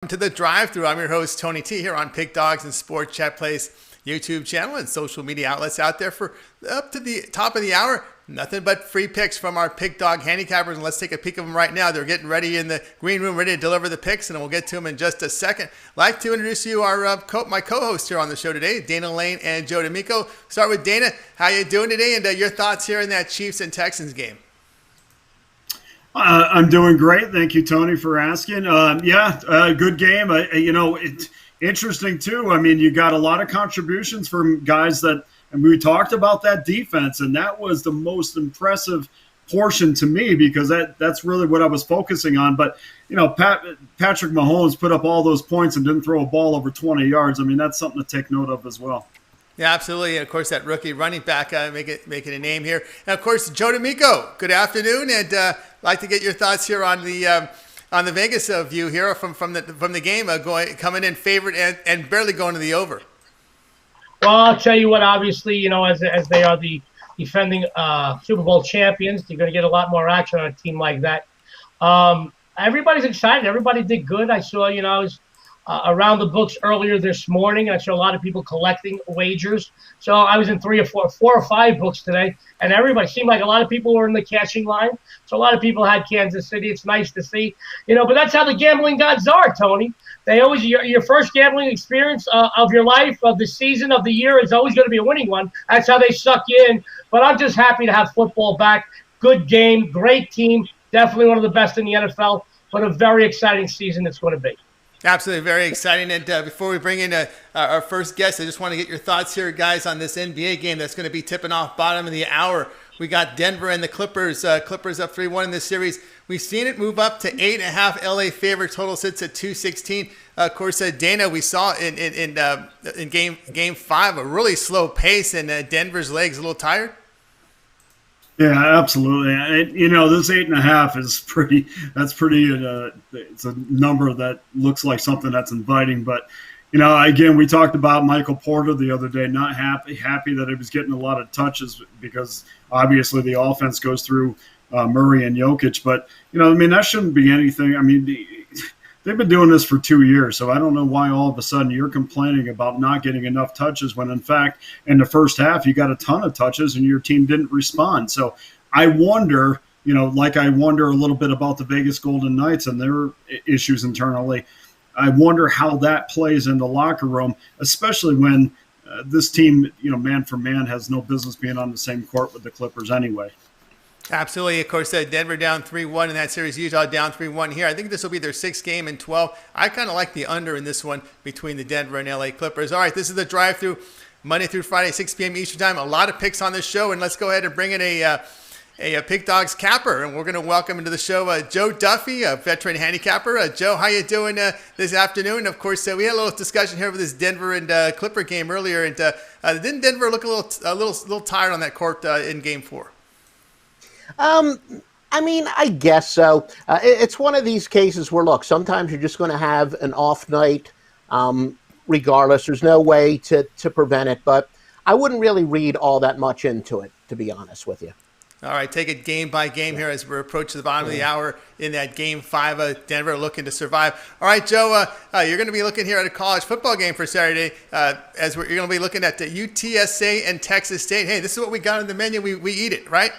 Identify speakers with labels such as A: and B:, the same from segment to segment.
A: To the drive-thru. I'm your host Tony T here on Pick Dogs and Sports Chat Plays YouTube channel and social media outlets out there for up to the top of the hour. Nothing but free picks from our Pick Dog handicappers, and let's take a peek of them right now. They're getting ready in the green room, ready to deliver the picks, and we'll get to them in just a second. I'd like to introduce you our my co-hosts here on the show today, Dana Lane and Joe D'Amico. Start with Dana. How you doing today, and your thoughts here in that Chiefs and Texans game?
B: I'm doing great. Thank you, Tony, for asking. Good game. It's interesting, too. I mean, you got a lot of contributions from guys that – and we talked about that defense, and that was the most impressive portion to me because that's really what I was focusing on. But, Patrick Mahomes put up all those points and didn't throw a ball over 20 yards. I mean, that's something to take note of as well.
A: Yeah, absolutely. And, of course, that rookie running back making a name here. And, of course, Joe D'Amico, good afternoon. And I'd like to get your thoughts here on the Vegas view here from the game, coming in favorite and barely going to the over.
C: Well, I'll tell you what, obviously, as they are the defending Super Bowl champions, you're going to get a lot more action on a team like that. Everybody's excited. Everybody did good. I saw, I was around the books earlier this morning. I saw a lot of people collecting wagers. So I was in four or five books today, and everybody seemed like a lot of people were in the cashing line. So a lot of people had Kansas City. It's nice to see, but that's how the gambling gods are, Tony. They always, your first gambling experience of your life, of the season, of the year is always going to be a winning one. That's how they suck you in. But I'm just happy to have football back. Good game, great team, definitely one of the best in the NFL, but a very exciting season it's going to be.
A: Absolutely, very exciting. And before we bring in our first guest, I just want to get your thoughts here, guys, on this NBA game that's going to be tipping off bottom of the hour. We got Denver and the Clippers. Clippers up 3-1 in this series. We've seen it move up to 8.5 LA favorite. Total sits at 216. Of course, Dana, we saw in game 5 a really slow pace, and Denver's legs a little tired.
B: Yeah, absolutely. This 8.5 is pretty. That's pretty. It's a number that looks like something that's inviting. But again, we talked about Michael Porter the other day. Not happy that he was getting a lot of touches because obviously the offense goes through Murray and Jokic. But that shouldn't be anything. I mean, they've been doing this for 2 years, so I don't know why all of a sudden you're complaining about not getting enough touches when, in fact, in the first half you got a ton of touches and your team didn't respond. So I wonder, I wonder a little bit about the Vegas Golden Knights and their issues internally. I wonder how that plays in the locker room, especially when this team, man for man, has no business being on the same court with the Clippers anyway.
A: Absolutely. Of course, Denver down 3-1 in that series. Utah down 3-1 here. I think this will be their 6th game in 12. I kind of like the under in this one between the Denver and LA Clippers. All right, this is the drive-through Monday through Friday, 6 p.m. Eastern time. A lot of picks on this show, and let's go ahead and bring in a Pick Dogs capper, and we're going to welcome into the show Joe Duffy, a veteran handicapper. Joe, how you doing this afternoon? Of course, we had a little discussion here with this Denver and Clipper game earlier, and didn't Denver look a little tired on that court in Game 4?
D: I guess so. It's one of these cases where, look, sometimes you're just going to have an off night regardless. There's no way to prevent it, but I wouldn't really read all that much into it, to be honest with you.
A: All right, take it game by game here as we're approaching the bottom of the hour in that Game 5. Denver looking to survive. All right, Joe, you're going to be looking here at a college football game for Saturday you're going to be looking at the UTSA and Texas State. Hey, this is what we got on the menu. We eat it, right?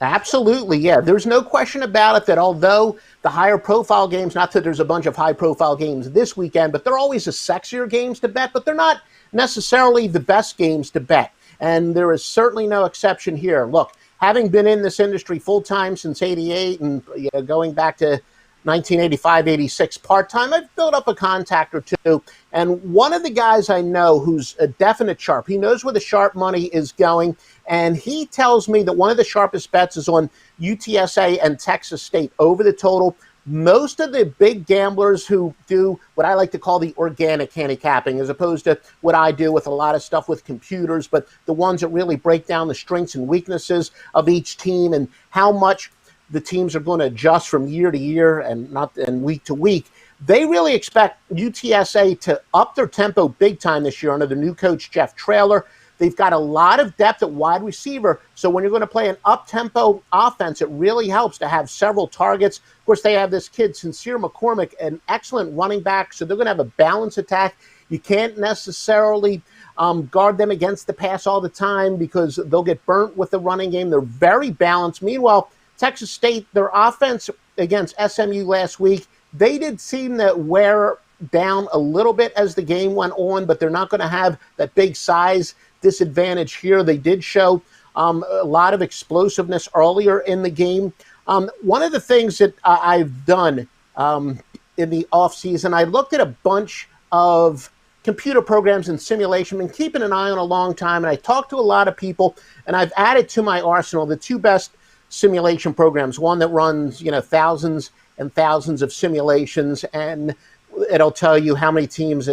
D: Absolutely, yeah. There's no question about it that although the higher profile games, not that there's a bunch of high profile games this weekend, but they're always the sexier games to bet, but they're not necessarily the best games to bet. And there is certainly no exception here. Look, having been in this industry full-time since 88 and going back to 1985, 86 part-time, I've built up a contact or two. And one of the guys I know who's a definite sharp, he knows where the sharp money is going. And he tells me that one of the sharpest bets is on UTSA and Texas State over the total. Most of the big gamblers who do what I like to call the organic handicapping, as opposed to what I do with a lot of stuff with computers, but the ones that really break down the strengths and weaknesses of each team and how much the teams are going to adjust from year to year and week to week. They really expect UTSA to up their tempo big time this year under the new coach, Jeff Traylor. They've got a lot of depth at wide receiver, so when you're going to play an up-tempo offense, it really helps to have several targets. Of course, they have this kid, Sincere McCormick, an excellent running back, so they're going to have a balanced attack. You can't necessarily guard them against the pass all the time because they'll get burnt with the running game. They're very balanced. Meanwhile, Texas State, their offense against SMU last week, they did seem to wear down a little bit as the game went on, but they're not going to have that big size disadvantage here. They did show a lot of explosiveness earlier in the game. One of the things that I've done in the offseason, I looked at a bunch of computer programs and simulation, been keeping an eye on a long time, and I talked to a lot of people, and I've added to my arsenal the two best simulation programs, one that runs, thousands and thousands of simulations, and it'll tell you how many teams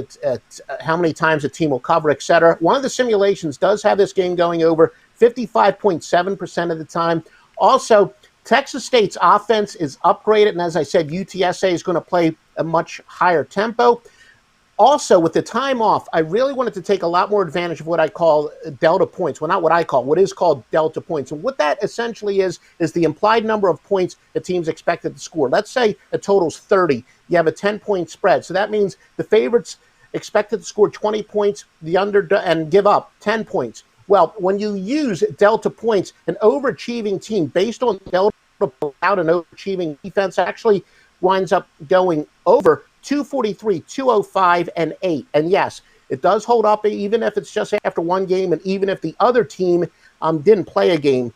D: how many times a team will cover, etc. One of the simulations does have this game going over 55.7% of the time. Also, Texas State's offense is upgraded, and as I said, UTSA is going to play a much higher tempo. Also, with the time off, I really wanted to take a lot more advantage of what I call delta points. Well, not what I call, what is called delta points. And what that essentially is the implied number of points the team's expected to score. Let's say a total's 30. You have a 10-point spread. So that means the favorites expected to score 20 points, the and give up 10 points. Well, when you use delta points, an overachieving team based on delta without an overachieving defense actually winds up going over 243, 205, and 8. And yes, it does hold up even if it's just after one game and even if the other team didn't play a game.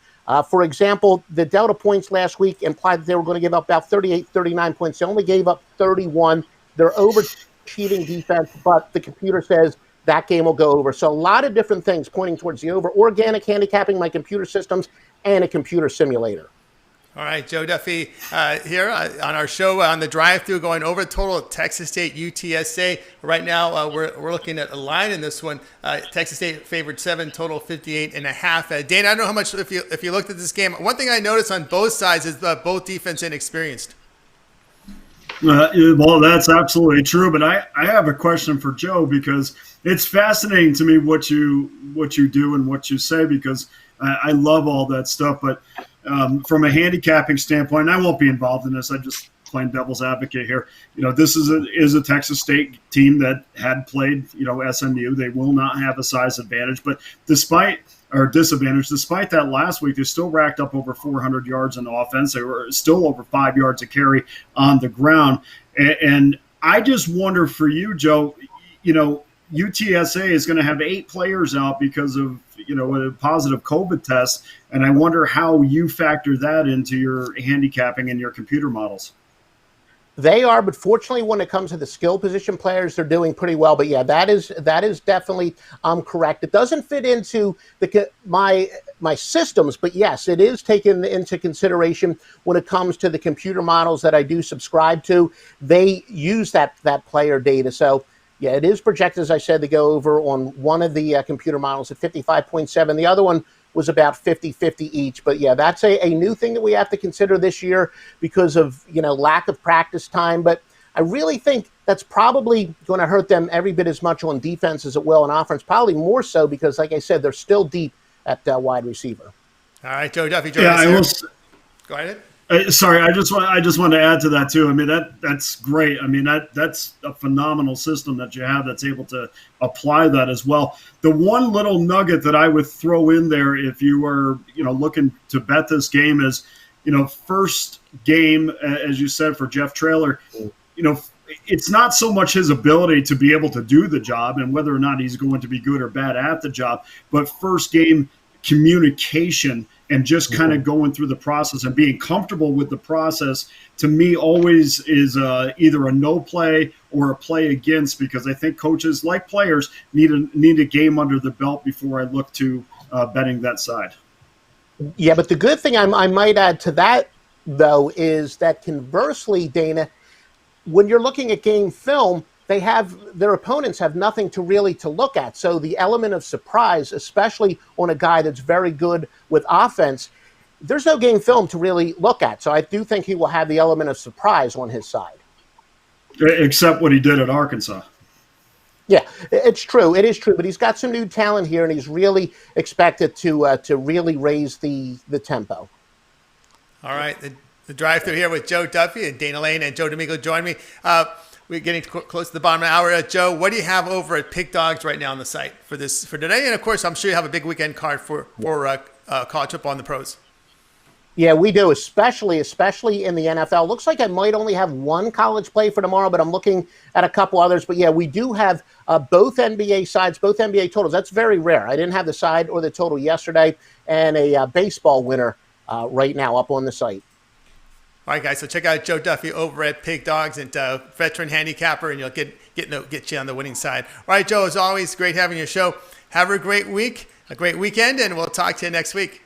D: For example, the Delta points last week implied that they were going to give up about 38, 39 points. They only gave up 31. They're overachieving defense, but the computer says that game will go over. So a lot of different things pointing towards the over. Organic handicapping, my computer systems, and a computer simulator.
A: All right, Joe Duffy here on our show on the drive-through, going over the total of Texas State UTSA. Right now, we're looking at a line in this one. Texas State favored 7, total 58.5. Dana, I don't know how much if you looked at this game. One thing I noticed on both sides is both defense inexperienced.
B: Well, that's absolutely true. But I have a question for Joe, because it's fascinating to me what you do and what you say, because I love all that stuff. But from a handicapping standpoint, and I won't be involved in this, I'm just playing devil's advocate here. This is a Texas State team that had played, SMU. They will not have a size advantage, but despite that last week, they still racked up over 400 yards on offense. They were still over 5 yards a carry on the ground. And I just wonder for you, Joe, UTSA is going to have 8 players out because of, a positive COVID test. And I wonder how you factor that into your handicapping and your computer models.
D: They are, but fortunately, when it comes to the skill position players, they're doing pretty well. But yeah, that is definitely correct. It doesn't fit into my systems, but yes, it is taken into consideration when it comes to the computer models that I do subscribe to. They use that player data. So yeah, it is projected, as I said, to go over on one of the computer models at 55.7. The other one was about 50-50 each. But yeah, that's a new thing that we have to consider this year because of, lack of practice time. But I really think that's probably going to hurt them every bit as much on defense as it will on offense, probably more so because, like I said, they're still deep at wide receiver.
A: All right, Joe Duffy.
B: Go
A: ahead.
B: Sorry, I just want to add to that too. I mean, that's great. I mean, that's a phenomenal system that you have that's able to apply that as well. The one little nugget that I would throw in there, if you were looking to bet this game, is first game, as you said, for Jeff Traylor. It's not so much his ability to be able to do the job and whether or not he's going to be good or bad at the job, but first game communication and just kind of going through the process and being comfortable with the process, to me, always is either a no play or a play against, because I think coaches, like players, need a game under the belt before I look to betting that side.
D: Yeah, but the good thing I might add to that, though, is that conversely, Dana, when you're looking at game film, their opponents have nothing to look at. So the element of surprise, especially on a guy that's very good with offense, there's no game film to really look at. So I do think he will have the element of surprise on his side.
B: Except what he did at Arkansas.
D: Yeah, it's true. It is true, but he's got some new talent here, and he's really expected to really raise the tempo.
A: All right, the drive-through here with Joe Duffy and Dana Lane and Joe D'Amico join me. We're getting close to the bottom of the hour. Joe, what do you have over at Pick Dogs right now on the site for today? And of course, I'm sure you have a big weekend card for college football and the pros.
D: Yeah, we do, especially in the NFL. Looks like I might only have one college play for tomorrow, but I'm looking at a couple others. But yeah, we do have both NBA sides, both NBA totals. That's very rare. I didn't have the side or the total yesterday, and a baseball winner right now up on the site.
A: All right, guys, so check out Joe Duffy over at Pig Dogs and veteran handicapper, and you'll get you on the winning side. All right, Joe, as always, great having your show. Have a great week, a great weekend, and we'll talk to you next week.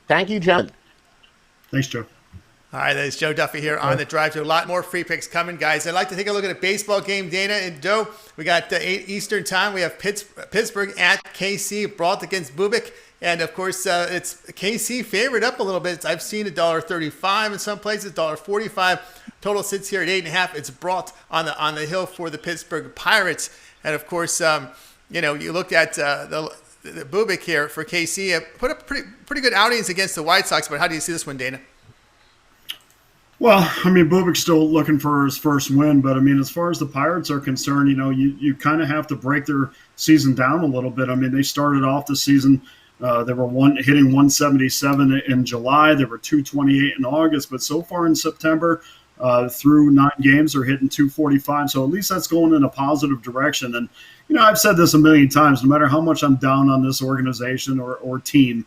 D: Thank you, John.
B: Thanks, Joe.
A: All right, there's Joe Duffy here on the drive. There's a lot more free picks coming, guys. I'd like to take a look at a baseball game, Dana and Joe. We got 8 Eastern time. We have Pittsburgh at KC, Brault against Bubic. And, of course, it's KC favored up a little bit. I've seen $1.35 in some places, $1.45. Total sits here at 8.5. It's Brault on the hill for the Pittsburgh Pirates. And, of course, you look at the Bubic here for KC. Put up pretty good outings against the White Sox. But how do you see this one, Dana?
B: Well, I mean, Bubik's still looking for his first win, but I mean, as far as the Pirates are concerned, you kind of have to break their season down a little bit. I mean, they started off the season. They were hitting 177 in July. They were 228 in August, but so far in September, through 9 games, they're hitting 245. So at least that's going in a positive direction. And I've said this a million times. No matter how much I'm down on this organization or team,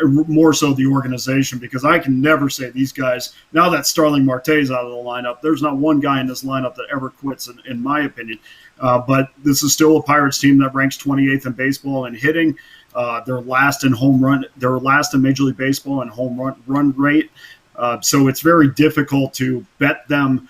B: more so the organization, because I can never say these guys. Now that Starling Marte's out of the lineup, there's not one guy in this lineup that ever quits, in my opinion. But this is still a Pirates team that ranks 28th in baseball in hitting. They're last in home run. They're last in Major League Baseball in home run rate. So it's very difficult to bet them,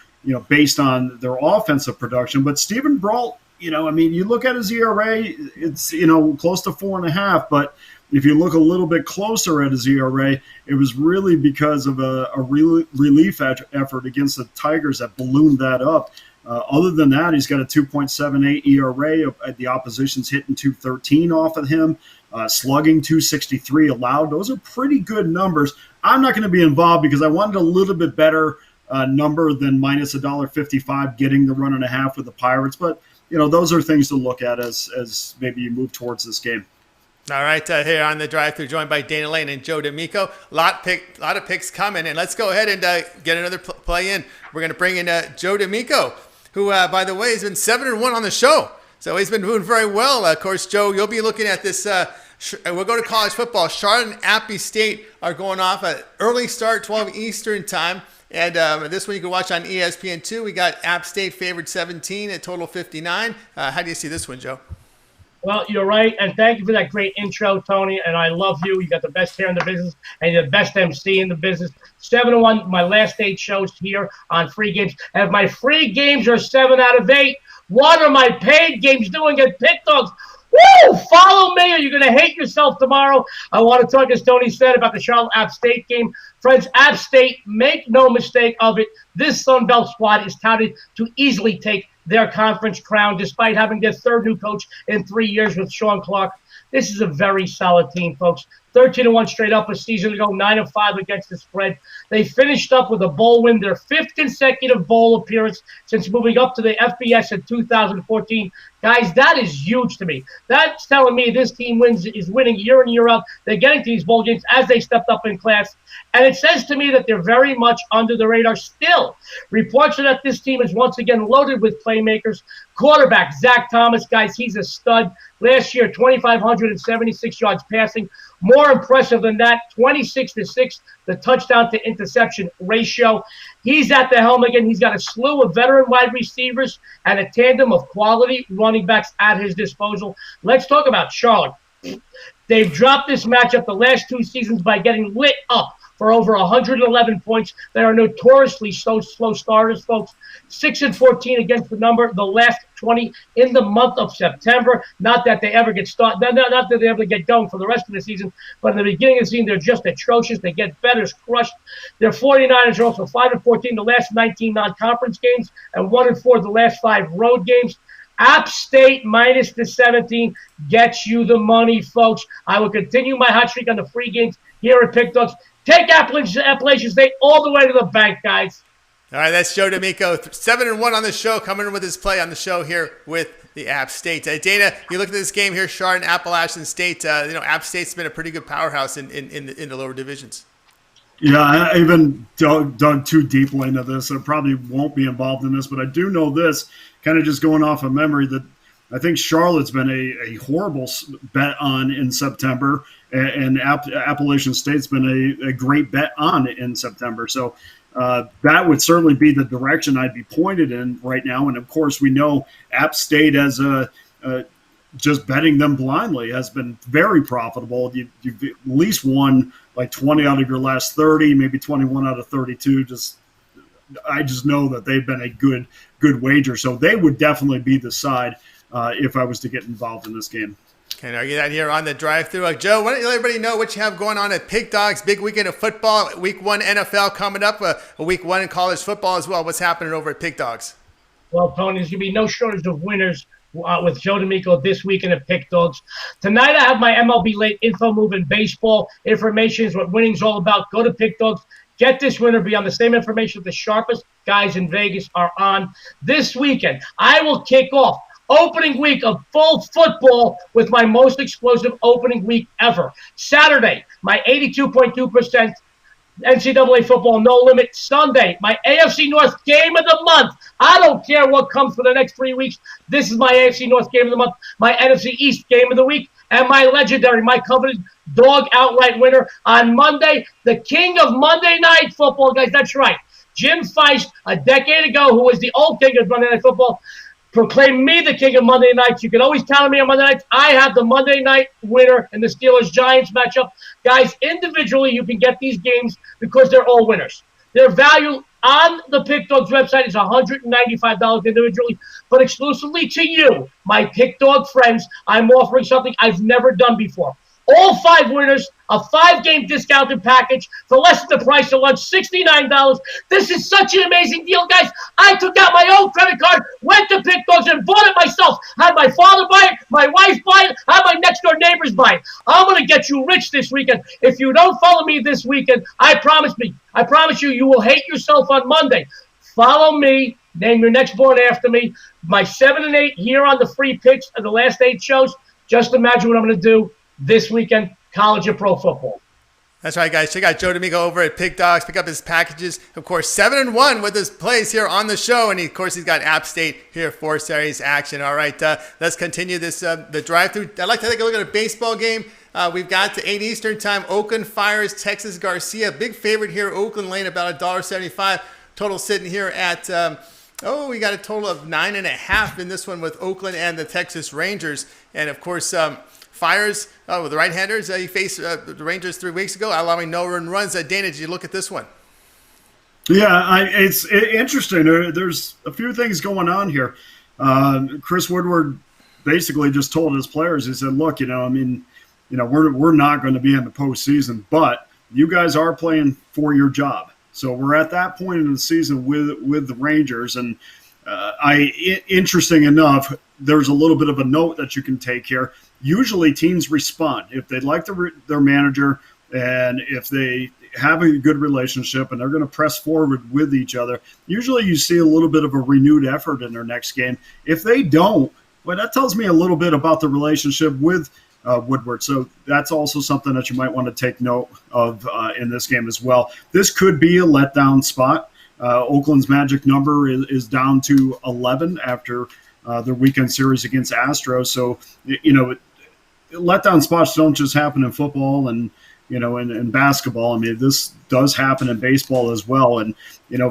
B: based on their offensive production. But Stephen Brault, you look at his ERA, it's close to 4.5. But if you look a little bit closer at his ERA, it was really because of a relief effort against the Tigers that ballooned that up. Other than that, he's got a 2.78 ERA. The opposition's hitting 213 off of him, slugging 263 allowed. Those are pretty good numbers. I'm not going to be involved because I wanted a little bit better number than minus $1.55 getting the 1.5 with the Pirates. But, those are things to look at as maybe you move towards this game.
A: All right, here on the drive-thru, joined by Dana Lane and Joe D'Amico. A lot of picks coming, and let's go ahead and get another play in. We're going to bring in Joe D'Amico, who, by the way, has been 7-1 on the show. So he's been doing very well. Of course, Joe, you'll be looking at this. We'll go to college football. Charlotte and Appy State are going off at early start, 12 Eastern time. And this one you can watch on ESPN2. We got App State favored 17 at total 59. How do you see this one, Joe?
C: Well, you're right, and thank you for that great intro, Tony, and I love you. You got the best hair in the business, and you're the best MC in the business. 7-1, my last 8 shows here on free games. And if my free games are 7 out of 8, what are my paid games doing at Pick Dogs? Woo! Follow me or you're going to hate yourself tomorrow. I want to talk, as Tony said, about the Charlotte App State game. Friends, App State, make no mistake of it, this Sun Belt squad is touted to easily take their conference crown despite having their 3rd new coach in 3 years with Sean Clark. This is a very solid team, folks. 13-1 straight up a season ago, 9-5 against the spread. They finished up with a bowl win, their 5th consecutive bowl appearance since moving up to the FBS in 2014. Guys, that is huge to me. That's telling me this team is winning year in, year out. They're getting to these bowl games as they stepped up in class. And it says to me that they're very much under the radar still. Reports are that this team is once again loaded with playmakers. Quarterback, Zach Thomas, guys, he's a stud. Last year, 2,576 yards passing. More impressive than that, 26-6, the touchdown to interception ratio. He's at the helm again. He's got a slew of veteran wide receivers and a tandem of quality running backs at his disposal. Let's talk about Charlotte. They've dropped this matchup the last 2 seasons by getting lit up for over 111 points. They are notoriously slow starters, folks. 6-14 against the number, the last 20 in the month of September. Not that they ever get started, not that they ever get going for the rest of the season, but in the beginning of the season, they're just atrocious. They get bettors crushed. Their 49ers are also 5-14 the last 19 non-conference games and 1-4 the last 5 road games. App State minus the 17 gets you the money, folks. I will continue my hot streak on the free games here at Pick Dogs. Take Appalachian State all the way to the bank, guys.
A: All right, that's Joe D'Amico, 7-1 on the show, coming in with his play on the show here with the App State. Dana, you look at this game here, Chardon, Appalachian State. App State's been a pretty good powerhouse in the lower divisions.
B: Yeah, I even dug too deeply into this. I probably won't be involved in this, but I do know this, kind of just going off of memory, that I think Charlotte's been a horrible bet on in September, and Appalachian State's been a great bet on in September. So that would certainly be the direction I'd be pointed in right now. And, of course, we know App State as just betting them blindly has been very profitable. You've at least won like 20 out of your last 30, maybe 21 out of 32. I just know that they've been a good wager. So they would definitely be the side if I was to get involved in this game.
A: Can argue that here on the drive-through. Joe, why don't you let everybody know what you have going on at Pick Dogs? Big weekend of football, week 1 NFL coming up, a week 1 in college football as well. What's happening over at Pick Dogs?
C: Well, Tony, there's going to be no shortage of winners with Joe D'Amico this weekend at Pick Dogs. Tonight I have my MLB late info move in baseball. Information is what winning's all about. Go to Pick Dogs. Get this winner. Be on the same information the sharpest guys in Vegas are on. This weekend, I will kick off opening week of full football with my most explosive opening week ever. Saturday, my 82.2% NCAA football no limit. Sunday, my AFC North game of the month. I don't care what comes for the next 3 weeks. This is my AFC North game of the month, my NFC East game of the week, and my legendary, my coveted dog outright winner on Monday, the king of Monday Night Football, guys. That's right. Jim Feist, a decade ago, who was the old king of Monday Night Football, proclaimed me the king of Monday nights. You can always count on me on Monday nights. I have the Monday night winner in the Steelers-Giants matchup. Guys, individually, you can get these games because they're all winners. Their value on the Pick Dogs website is $195 individually, but exclusively to you, my Pick Dog friends, I'm offering something I've never done before. All 5 winners, a 5-game discounted package for less than the price of lunch, $69. This is such an amazing deal, guys. I took out my own credit card, went to Pick Dogs, and bought it myself. Had my father buy it, my wife buy it, had my next-door neighbors buy it. I'm going to get you rich this weekend. If you don't follow me this weekend, I promise you, you will hate yourself on Monday. Follow me. Name your next born after me. My 7 and 8 here on the free picks of the last 8 shows. Just imagine what I'm going to do this weekend, college and pro football.
A: That's right, guys. Check out Joe D'Amico over at Pick Dogs. Pick up his packages. Of course, 7-1 with his plays here on the show. And, of course, he's got App State here for series action. All right, let's continue this the drive-through. I'd like to take a look at a baseball game. We've got to 8 Eastern time. Oakland fires Texas Garcia. Big favorite here, Oakland Lane, about $1.75. Total sitting here at, we got a total of 9.5 in this one with Oakland and the Texas Rangers. And, of course, fires with the right-handers. He faced the Rangers 3 weeks ago, allowing no earned runs. Dana, did you look at this one?
B: Yeah, it's interesting. There's a few things going on here. Chris Woodward basically just told his players, he said, look, we're not going to be in the postseason, but you guys are playing for your job. So we're at that point in the season with the Rangers. And interesting enough, there's a little bit of a note that you can take here. Usually teams respond if they like their manager and if they have a good relationship and they're going to press forward with each other. Usually you see a little bit of a renewed effort in their next game. If they don't, well, that tells me a little bit about the relationship with Woodward. So that's also something that you might want to take note of in this game as well. This could be a letdown spot. Oakland's magic number is down to 11 after their weekend series against Astros. So, letdown spots don't just happen in football and, in basketball. I mean, this does happen in baseball as well. And,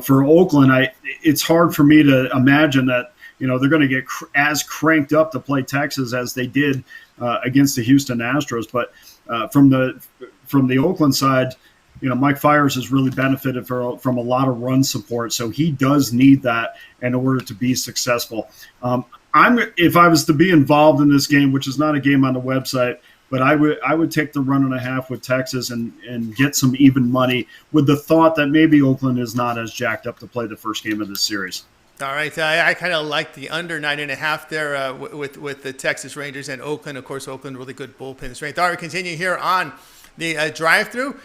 B: for Oakland, it's hard for me to imagine that, they're going to get as cranked up to play Texas as they did against the Houston Astros. But from the Oakland side, Mike Fiers has really benefited from a lot of run support. So he does need that in order to be successful. If I was to be involved in this game, which is not a game on the website, but I would take the 1.5 with Texas and get some even money with the thought that maybe Oakland is not as jacked up to play the first game of this series.
A: All right, I kind of like the under 9.5 there with the Texas Rangers and Oakland. Of course, Oakland really good bullpen strength. All right, we continue here on the drive-through.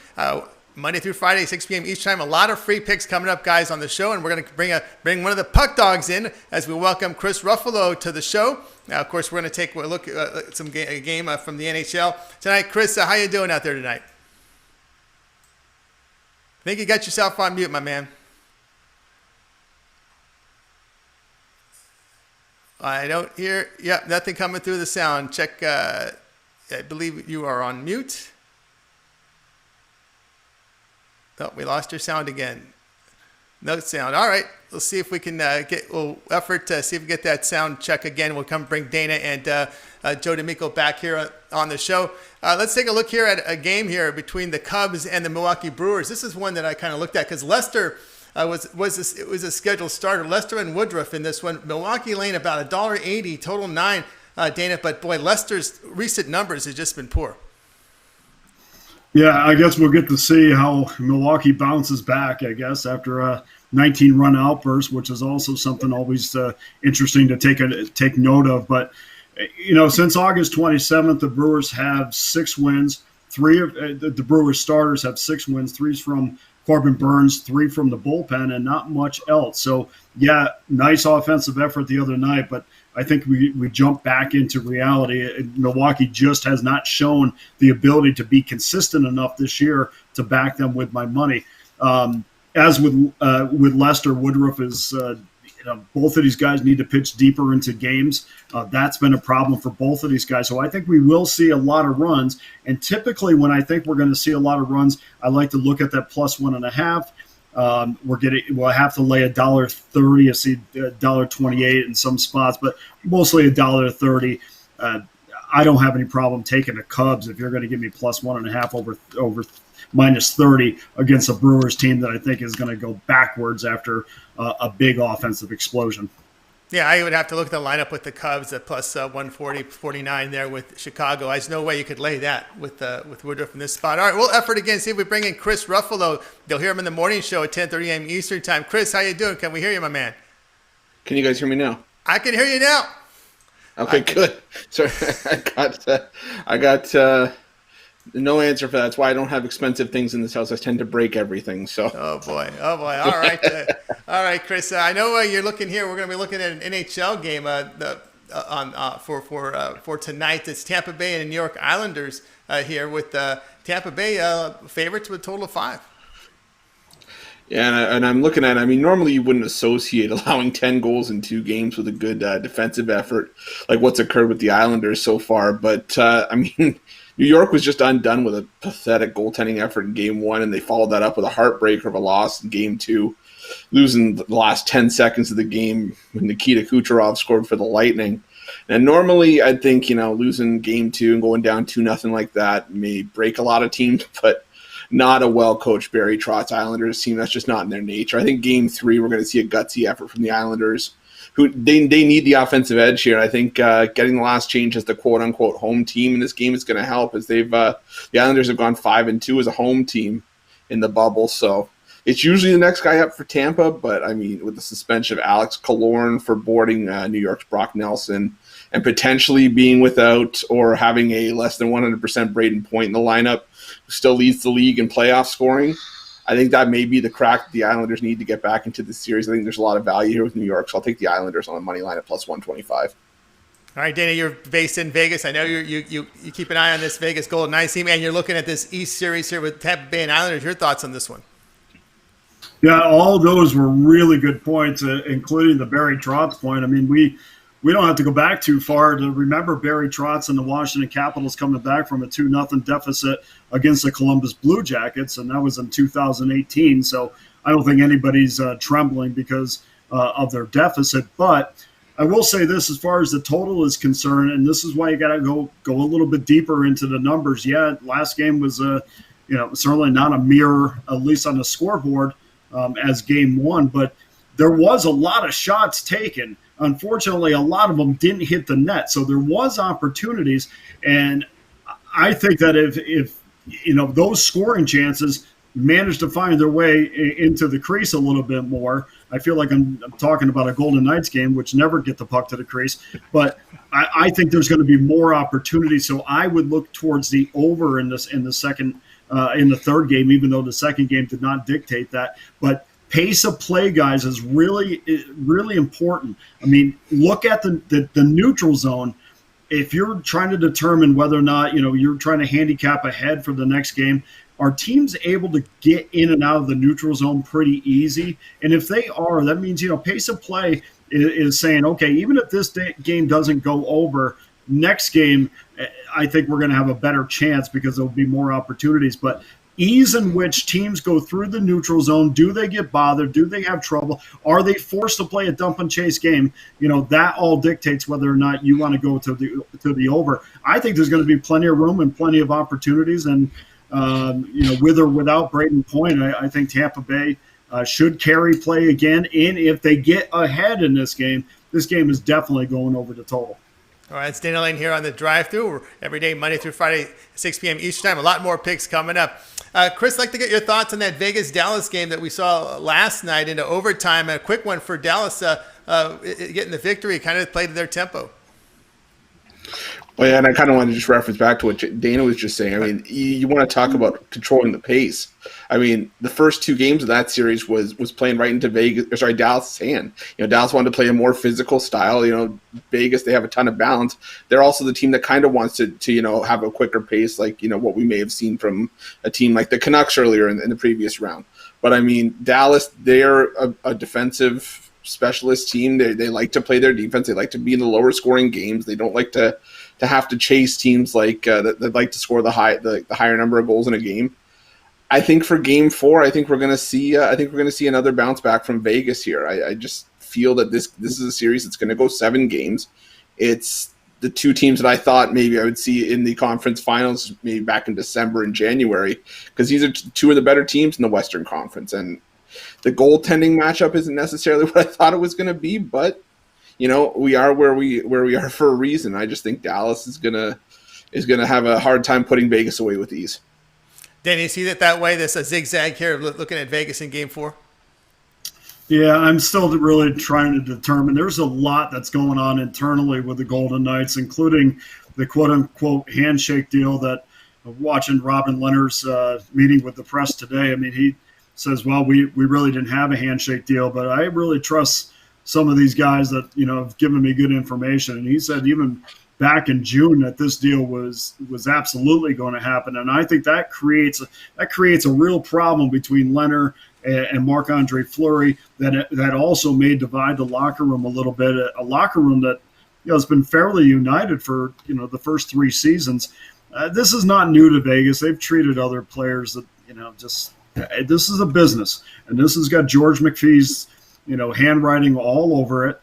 A: Monday through Friday, 6 p.m. each time. A lot of free picks coming up, guys, on the show, and we're going to bring one of the puck dogs in as we welcome Chris Ruffalo to the show. Now, of course, we're going to take a look at a game from the NHL tonight. Chris, how you doing out there tonight? I think you got yourself on mute, my man. I don't hear. Yep, nothing coming through the sound. Check. I believe you are on mute. Oh, we lost your sound again. No sound. All right. We'll see if we can we'll effort to see if we get that sound check again. We'll come bring Dana and Joe D'Amico back here on the show. Let's take a look here at a game here between the Cubs and the Milwaukee Brewers. This is one that I kind of looked at because Lester it was a scheduled starter. Lester and Woodruff in this one. Milwaukee laying about $1.80, total 9, Dana. But boy, Lester's recent numbers have just been poor.
B: Yeah, I guess we'll get to see how Milwaukee bounces back, I guess, after a 19-run outburst, which is also something always interesting to take note of. But, since August 27th, the Brewers have 6 wins. 3 of the Brewers starters have 6 wins. 3 from Corbin Burns, 3 from the bullpen, and not much else. So, yeah, nice offensive effort the other night, but I think we jump back into reality. Milwaukee just has not shown the ability to be consistent enough this year to back them with my money. As with Lester, Woodruff is both of these guys need to pitch deeper into games. That's been a problem for both of these guys. So I think we will see a lot of runs. And typically when I think we're going to see a lot of runs, I like to look at that plus 1.5. We'll have to lay $1.30. I see $1.28 in some spots, but mostly $1.30. I don't have any problem taking the Cubs if you're going to give me plus 1.5 over minus 30 against a Brewers team that I think is going to go backwards after a big offensive explosion.
A: Yeah, I would have to look at the lineup with the Cubs at plus 140, 49 there with Chicago. There's no way you could lay that with Woodruff in this spot. All right, we'll effort again, see if we bring in Chris Ruffalo. They'll hear him in the morning show at 10:30 a.m. Eastern time. Chris, how you doing? Can we hear you, my man?
E: Can you guys hear me now?
A: I can hear you now.
E: Okay, good. Sorry, I got no answer for that. That's why I don't have expensive things in this house. I tend to break everything. So.
A: Oh boy. All right. All right, Chris. I know you're looking here. We're going to be looking at an NHL game for tonight. It's Tampa Bay and the New York Islanders here with Tampa Bay favorites with a total of 5.
E: Yeah, and I'm looking at it. I mean, normally you wouldn't associate allowing 10 goals in 2 games with a good defensive effort, like what's occurred with the Islanders so far. But, I mean, New York was just undone with a pathetic goaltending effort in Game 1, and they followed that up with a heartbreaker of a loss in Game 2, losing the last 10 seconds of the game when Nikita Kucherov scored for the Lightning. And normally I'd think, losing Game 2 and going down 2-0 like that may break a lot of teams, but not a well-coached Barry Trotz Islanders team. That's just not in their nature. I think Game 3 we're going to see a gutsy effort from the Islanders, who they need the offensive edge here. I think getting the last change as the quote-unquote home team in this game is going to help, as the Islanders have gone 5-2 as a home team in the bubble. So it's usually the next guy up for Tampa, but, I mean, with the suspension of Alex Killorn for boarding New York's Brock Nelson and potentially being without or having a less than 100% Braden Point in the lineup, who still leads the league in playoff scoring, I think that may be the crack the Islanders need to get back into the series. I think there's a lot of value here with New York, so I'll take the Islanders on the money line at plus 125.
A: All right, Dana, you're based in Vegas. I know you keep an eye on this Vegas Golden Knights team, and you're looking at this East Series here with Tampa Bay and Islanders. Your thoughts on this one?
B: Yeah, all those were really good points, including the Barry Trotz point. I mean, we don't have to go back too far to remember Barry Trotz and the Washington Capitals coming back from a 2-0 deficit against the Columbus Blue Jackets, and that was in 2018. So I don't think anybody's trembling because of their deficit. But I will say this, as far as the total is concerned, and this is why you got to go a little bit deeper into the numbers. Yeah, last game was certainly not a mirror, at least on the scoreboard, as Game 1, but there was a lot of shots taken. Unfortunately, a lot of them didn't hit the net, so there was opportunities, and I think that if those scoring chances managed to find their way into the crease a little bit more, I feel like I'm talking about a Golden Knights game, which never get the puck to the crease. But I think there's going to be more opportunity. So I would look towards the over in the third game, even though the second game did not dictate that. But pace of play, guys, is really important. I mean, look at the neutral zone. If you're trying to determine whether or not, you're trying to handicap ahead for the next game, are teams able to get in and out of the neutral zone pretty easy? And if they are, that means, pace of play is saying, okay, even if this game doesn't go over, next game, I think we're going to have a better chance because there'll be more opportunities. But ease in which teams go through the neutral zone, do they get bothered? Do they have trouble? Are they forced to play a dump and chase game? That all dictates whether or not you want to go to the over. I think there's going to be plenty of room and plenty of opportunities. And, with or without Braden Point, I think Tampa Bay should carry play again. And if they get ahead in this game is definitely going over the total.
A: All right, it's Dana Lane here on the drive-thru. Every day, Monday through Friday, 6 p.m. Eastern time. A lot more picks coming up. Chris, I'd like to get your thoughts on that Vegas-Dallas game that we saw last night into overtime. A quick one for Dallas getting the victory, kind of played to their tempo.
E: Well, yeah, and I kind of want to just reference back to what Dana was just saying. I mean, you want to talk about controlling the pace. I mean, the first two games of that series was playing right into Dallas' hand. Dallas wanted to play a more physical style. Vegas, they have a ton of balance. They're also the team that kind of wants to have a quicker pace, like, what we may have seen from a team like the Canucks earlier in the previous round. But, I mean, Dallas, they're a defensive specialist team. They like to play their defense. They like to be in the lower scoring games. They don't like to have to chase teams like that like to score the higher number of goals in a game. I think for Game 4, I think we're going to see another bounce back from Vegas here. I just feel that this is a series that's going to go 7 games. It's the two teams that I thought maybe I would see in the conference finals maybe back in December and January, because these are two of the better teams in the Western Conference. And the goaltending matchup isn't necessarily what I thought it was going to be, but we are where we are for a reason. I just think Dallas is gonna have a hard time putting Vegas away with ease.
A: Danny, you see that way? There's a zigzag here looking at Vegas in Game 4.
B: Yeah, I'm still really trying to determine. There's a lot that's going on internally with the Golden Knights, including the quote-unquote handshake deal that watching Robin Leonard's meeting with the press today. I mean, he says, well, we really didn't have a handshake deal, but I really trust some of these guys that, have given me good information. And he said even back in June that this deal was absolutely going to happen. And I think that creates a real problem between Leonard and Marc-Andre Fleury that also may divide the locker room a little bit, a locker room that has been fairly united for the first 3 seasons. This is not new to Vegas. They've treated other players that this is a business, and this has got George McPhee's handwriting all over it.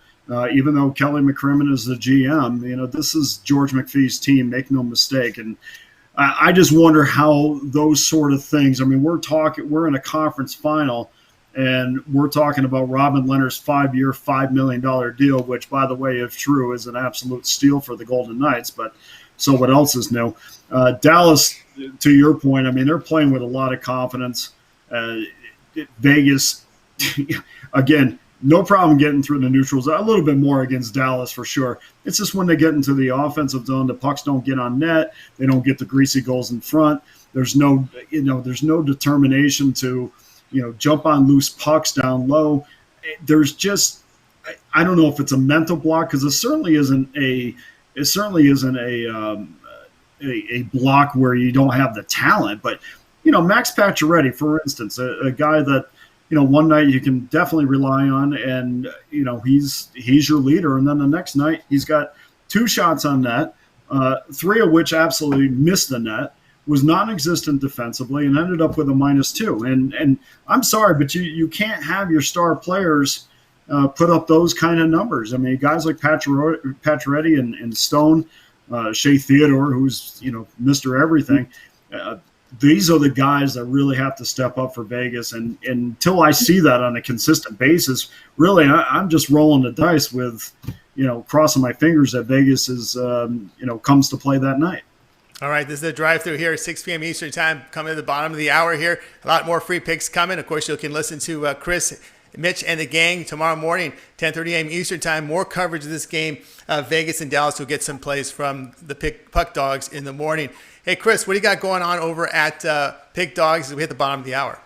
B: Even though Kelly McCrimmon is the GM, this is George McPhee's team. Make no mistake. And I just wonder how those sort of things. I mean, we're in a conference final, and we're talking about Robin Leonard's 5-year, $5 million deal, which, by the way, if true, is an absolute steal for the Golden Knights. But so what else is new? Dallas, to your point, I mean, they're playing with a lot of confidence. Vegas, again, no problem getting through the neutrals. A little bit more against Dallas for sure. It's just when they get into the offensive zone, the pucks don't get on net. They don't get the greasy goals in front. There's no determination to, jump on loose pucks down low. There's just, I don't know if it's a mental block, because it certainly isn't a block where you don't have the talent. But Max Pacioretty, for instance, a guy that, one night you can definitely rely on, and, he's your leader. And then the next night he's got 2 shots on net, 3 of which absolutely missed the net, was non-existent defensively, and ended up with a -2. And I'm sorry, but you can't have your star players put up those kind of numbers. I mean, guys like Pacioretty and Stone, Shea Theodore, who's, Mr. Everything, these are the guys that really have to step up for Vegas. And until I see that on a consistent basis, really, I'm just rolling the dice with, crossing my fingers that Vegas is, comes to play that night.
A: All right, this is the drive-thru here at 6 p.m. Eastern time, coming to the bottom of the hour here. A lot more free picks coming. Of course, you can listen to Chris Mitch and the gang tomorrow morning, 10:30 a.m. Eastern time. More coverage of this game. Vegas and Dallas will get some plays from the Puck Dogs in the morning. Hey, Chris, what do you got going on over at Pick Dogs as we hit the bottom of the hour?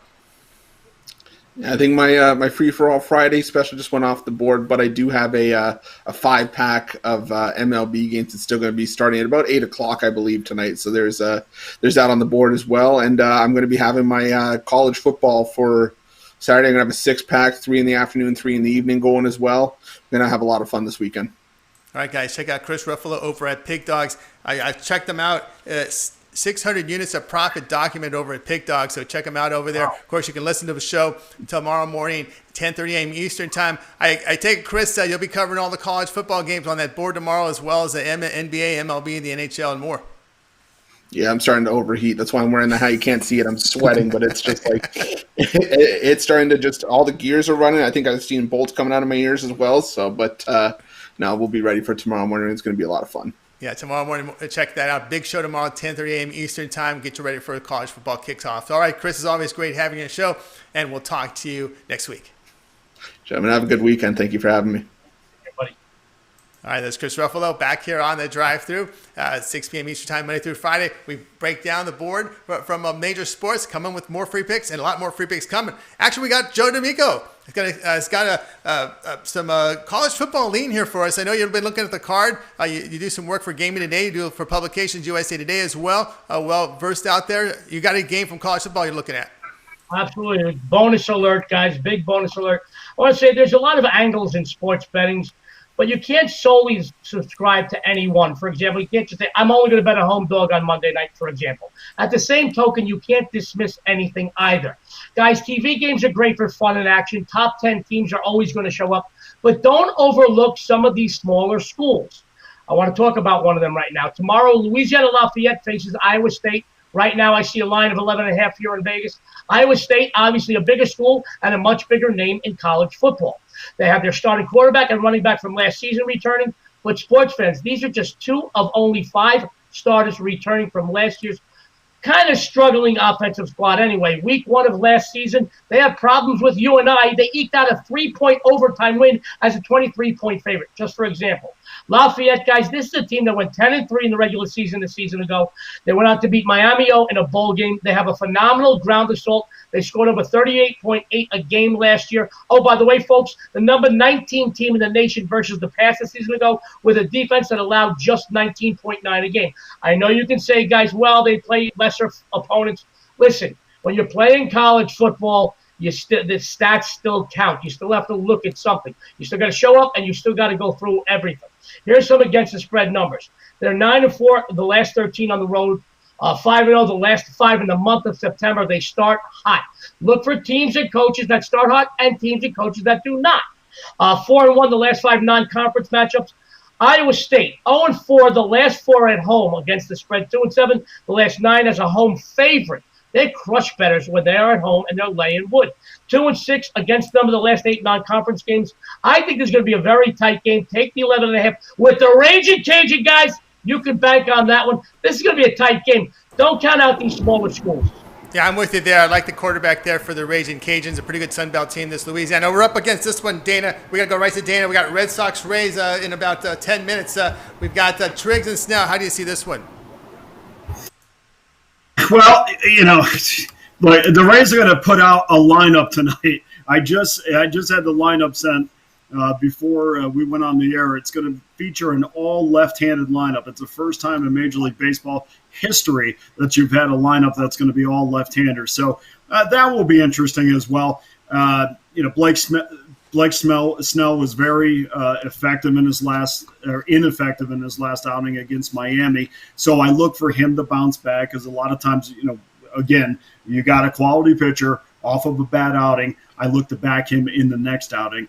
E: I think my free for all Friday special just went off the board, but I do have a 5-pack of MLB games that's still going to be starting at about 8:00, I believe, tonight. So there's that on the board as well, and I'm going to be having my college football for Saturday. I'm going to have a 6-pack, 3 in the afternoon, 3 in the evening going as well. I'm going to have a lot of fun this weekend. All
A: right, guys, check out Chris Ruffalo over at Pig Dogs. I checked them out. 600 units of profit documented over at Pig Dogs, so check them out over there. Of course, you can listen to the show tomorrow morning, 10:30 a.m. Eastern time. I take Chris, you'll be covering all the college football games on that board tomorrow, as well as the NBA, MLB, the NHL, and more.
E: Yeah, I'm starting to overheat. That's why I'm wearing the hat. You can't see it. I'm sweating, but it's just like it's starting to just all the gears are running. I think I've seen bolts coming out of my ears as well. So, but no, we'll be ready for tomorrow morning. It's going to be a lot of fun.
A: Yeah, tomorrow morning, check that out. Big show tomorrow, 10:30 a.m. Eastern time. Get you ready for college football kicks off. All right, Chris, it's always great having you on the show, and we'll talk to you next week.
E: Gentlemen, have a good weekend. Thank you for having me.
A: All right, that's Chris Ruffalo back here on the drive-through, 6 p.m. Eastern time, Monday through Friday. We break down the board from major sports, coming with more free picks, and a lot more free picks coming. Actually, we got Joe D'Amico. He's got some college football lean here for us. I know you've been looking at the card. You do some work for Gaming Today. You do it for Publications USA Today as well. Well versed out there. You got a game from college football you're looking at.
C: Absolutely. Bonus alert, guys. Big bonus alert. I want to say there's a lot of angles in sports bettings, but you can't solely subscribe to any one. For example, you can't just say, I'm only going to bet a home dog on Monday night, for example. At the same token, you can't dismiss anything either. Guys, TV games are great for fun and action. Top 10 teams are always going to show up. But don't overlook some of these smaller schools. I want to talk about one of them right now. Tomorrow, Louisiana Lafayette faces Iowa State. Right now, I see a line of 11.5 here in Vegas. Iowa State, obviously a bigger school and a much bigger name in college football. They have their starting quarterback and running back from last season returning. But sports fans, these are just 2 of only 5 starters returning from last year's kind of struggling offensive squad anyway. Week 1 of last season, they had problems with UNI. They eked out a 3-point overtime win as a 23-point favorite, just for example. Lafayette, guys, this is a team that went 10-3 in the regular season a season ago. They went out to beat Miami O in a bowl game. They have a phenomenal ground assault. They scored over 38.8 a game last year. Oh, by the way, folks, the number 19 team in the nation versus the past a season ago with a defense that allowed just 19.9 a game. I know you can say, guys, well, they play lesser opponents. Listen, when you're playing college football, the stats still count. You still have to look at something. You still got to show up, and you still got to go through everything. Here's some against the spread numbers. They're 9-4 the last 13 on the road. 5-0 the last 5 in the month of September. They start hot. Look for teams and coaches that start hot and teams and coaches that do not. 4-1 the last 5 non-conference matchups. Iowa State 0-4 the last 4 at home against the spread. 2-7 the last 9 as a home favorite. They crush bettors when they are at home and they're laying wood. 2-6 against them in the last 8 non-conference games. I think this is going to be a very tight game. Take the 11.5 with the Raging Cajun guys. You can bank on that one. This is going to be a tight game. Don't count out these smaller schools.
A: Yeah, I'm with you there. I like the quarterback there for the Raging Cajuns. A pretty good Sun Belt team, this Louisiana. We're up against this one, Dana. We got to go right to Dana. We got Red Sox Rays in about 10 minutes. We've got Triggs and Snell. How do you see this one?
B: Well, the Rays are going to put out a lineup tonight. I just had the lineup sent before we went on the air. It's going to feature an all left-handed lineup. It's the first time in Major League Baseball history that you've had a lineup that's going to be all left-handers. So that will be interesting as well. Blake Snell was very ineffective in his last outing against Miami. So I look for him to bounce back, because a lot of times, again, you got a quality pitcher off of a bad outing. I look to back him in the next outing.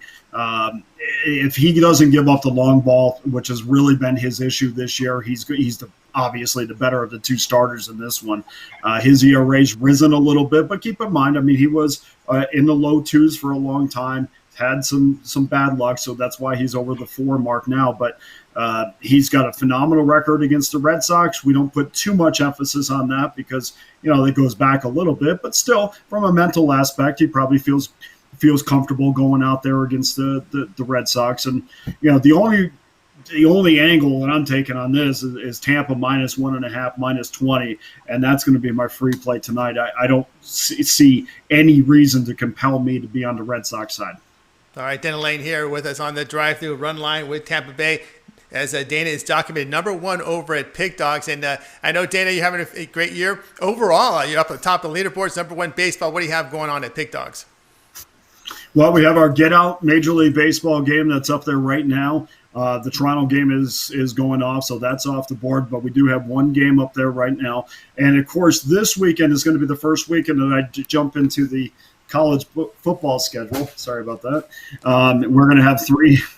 B: If he doesn't give up the long ball, which has really been his issue this year, he's obviously the better of the 2 starters in this one. His ERA's risen a little bit, but keep in mind, he was in the low 2s for a long time. Had some bad luck, so that's why he's over the 4 mark now. But he's got a phenomenal record against the Red Sox. We don't put too much emphasis on that because, it goes back a little bit. But still, from a mental aspect, he probably feels feels comfortable going out there against the Red Sox. And the only angle that I'm taking on this is Tampa -1.5, -20, and that's going to be my free play tonight. I don't see any reason to compel me to be on the Red Sox side.
A: All right, Dana Lane here with us on the drive-through run line with Tampa Bay. As Dana is documented #1 over at Pick Dogs. And I know, Dana, you're having a great year. Overall, you're up at the top of the leaderboards, #1 baseball. What do you have going on at Pick Dogs?
B: Well, we have our Get Out Major League Baseball game that's up there right now. The Toronto game is going off, so that's off the board. But we do have one game up there right now. And, of course, this weekend is going to be the first weekend that I jump into the college football schedule. Sorry about that. We're going to have 3 –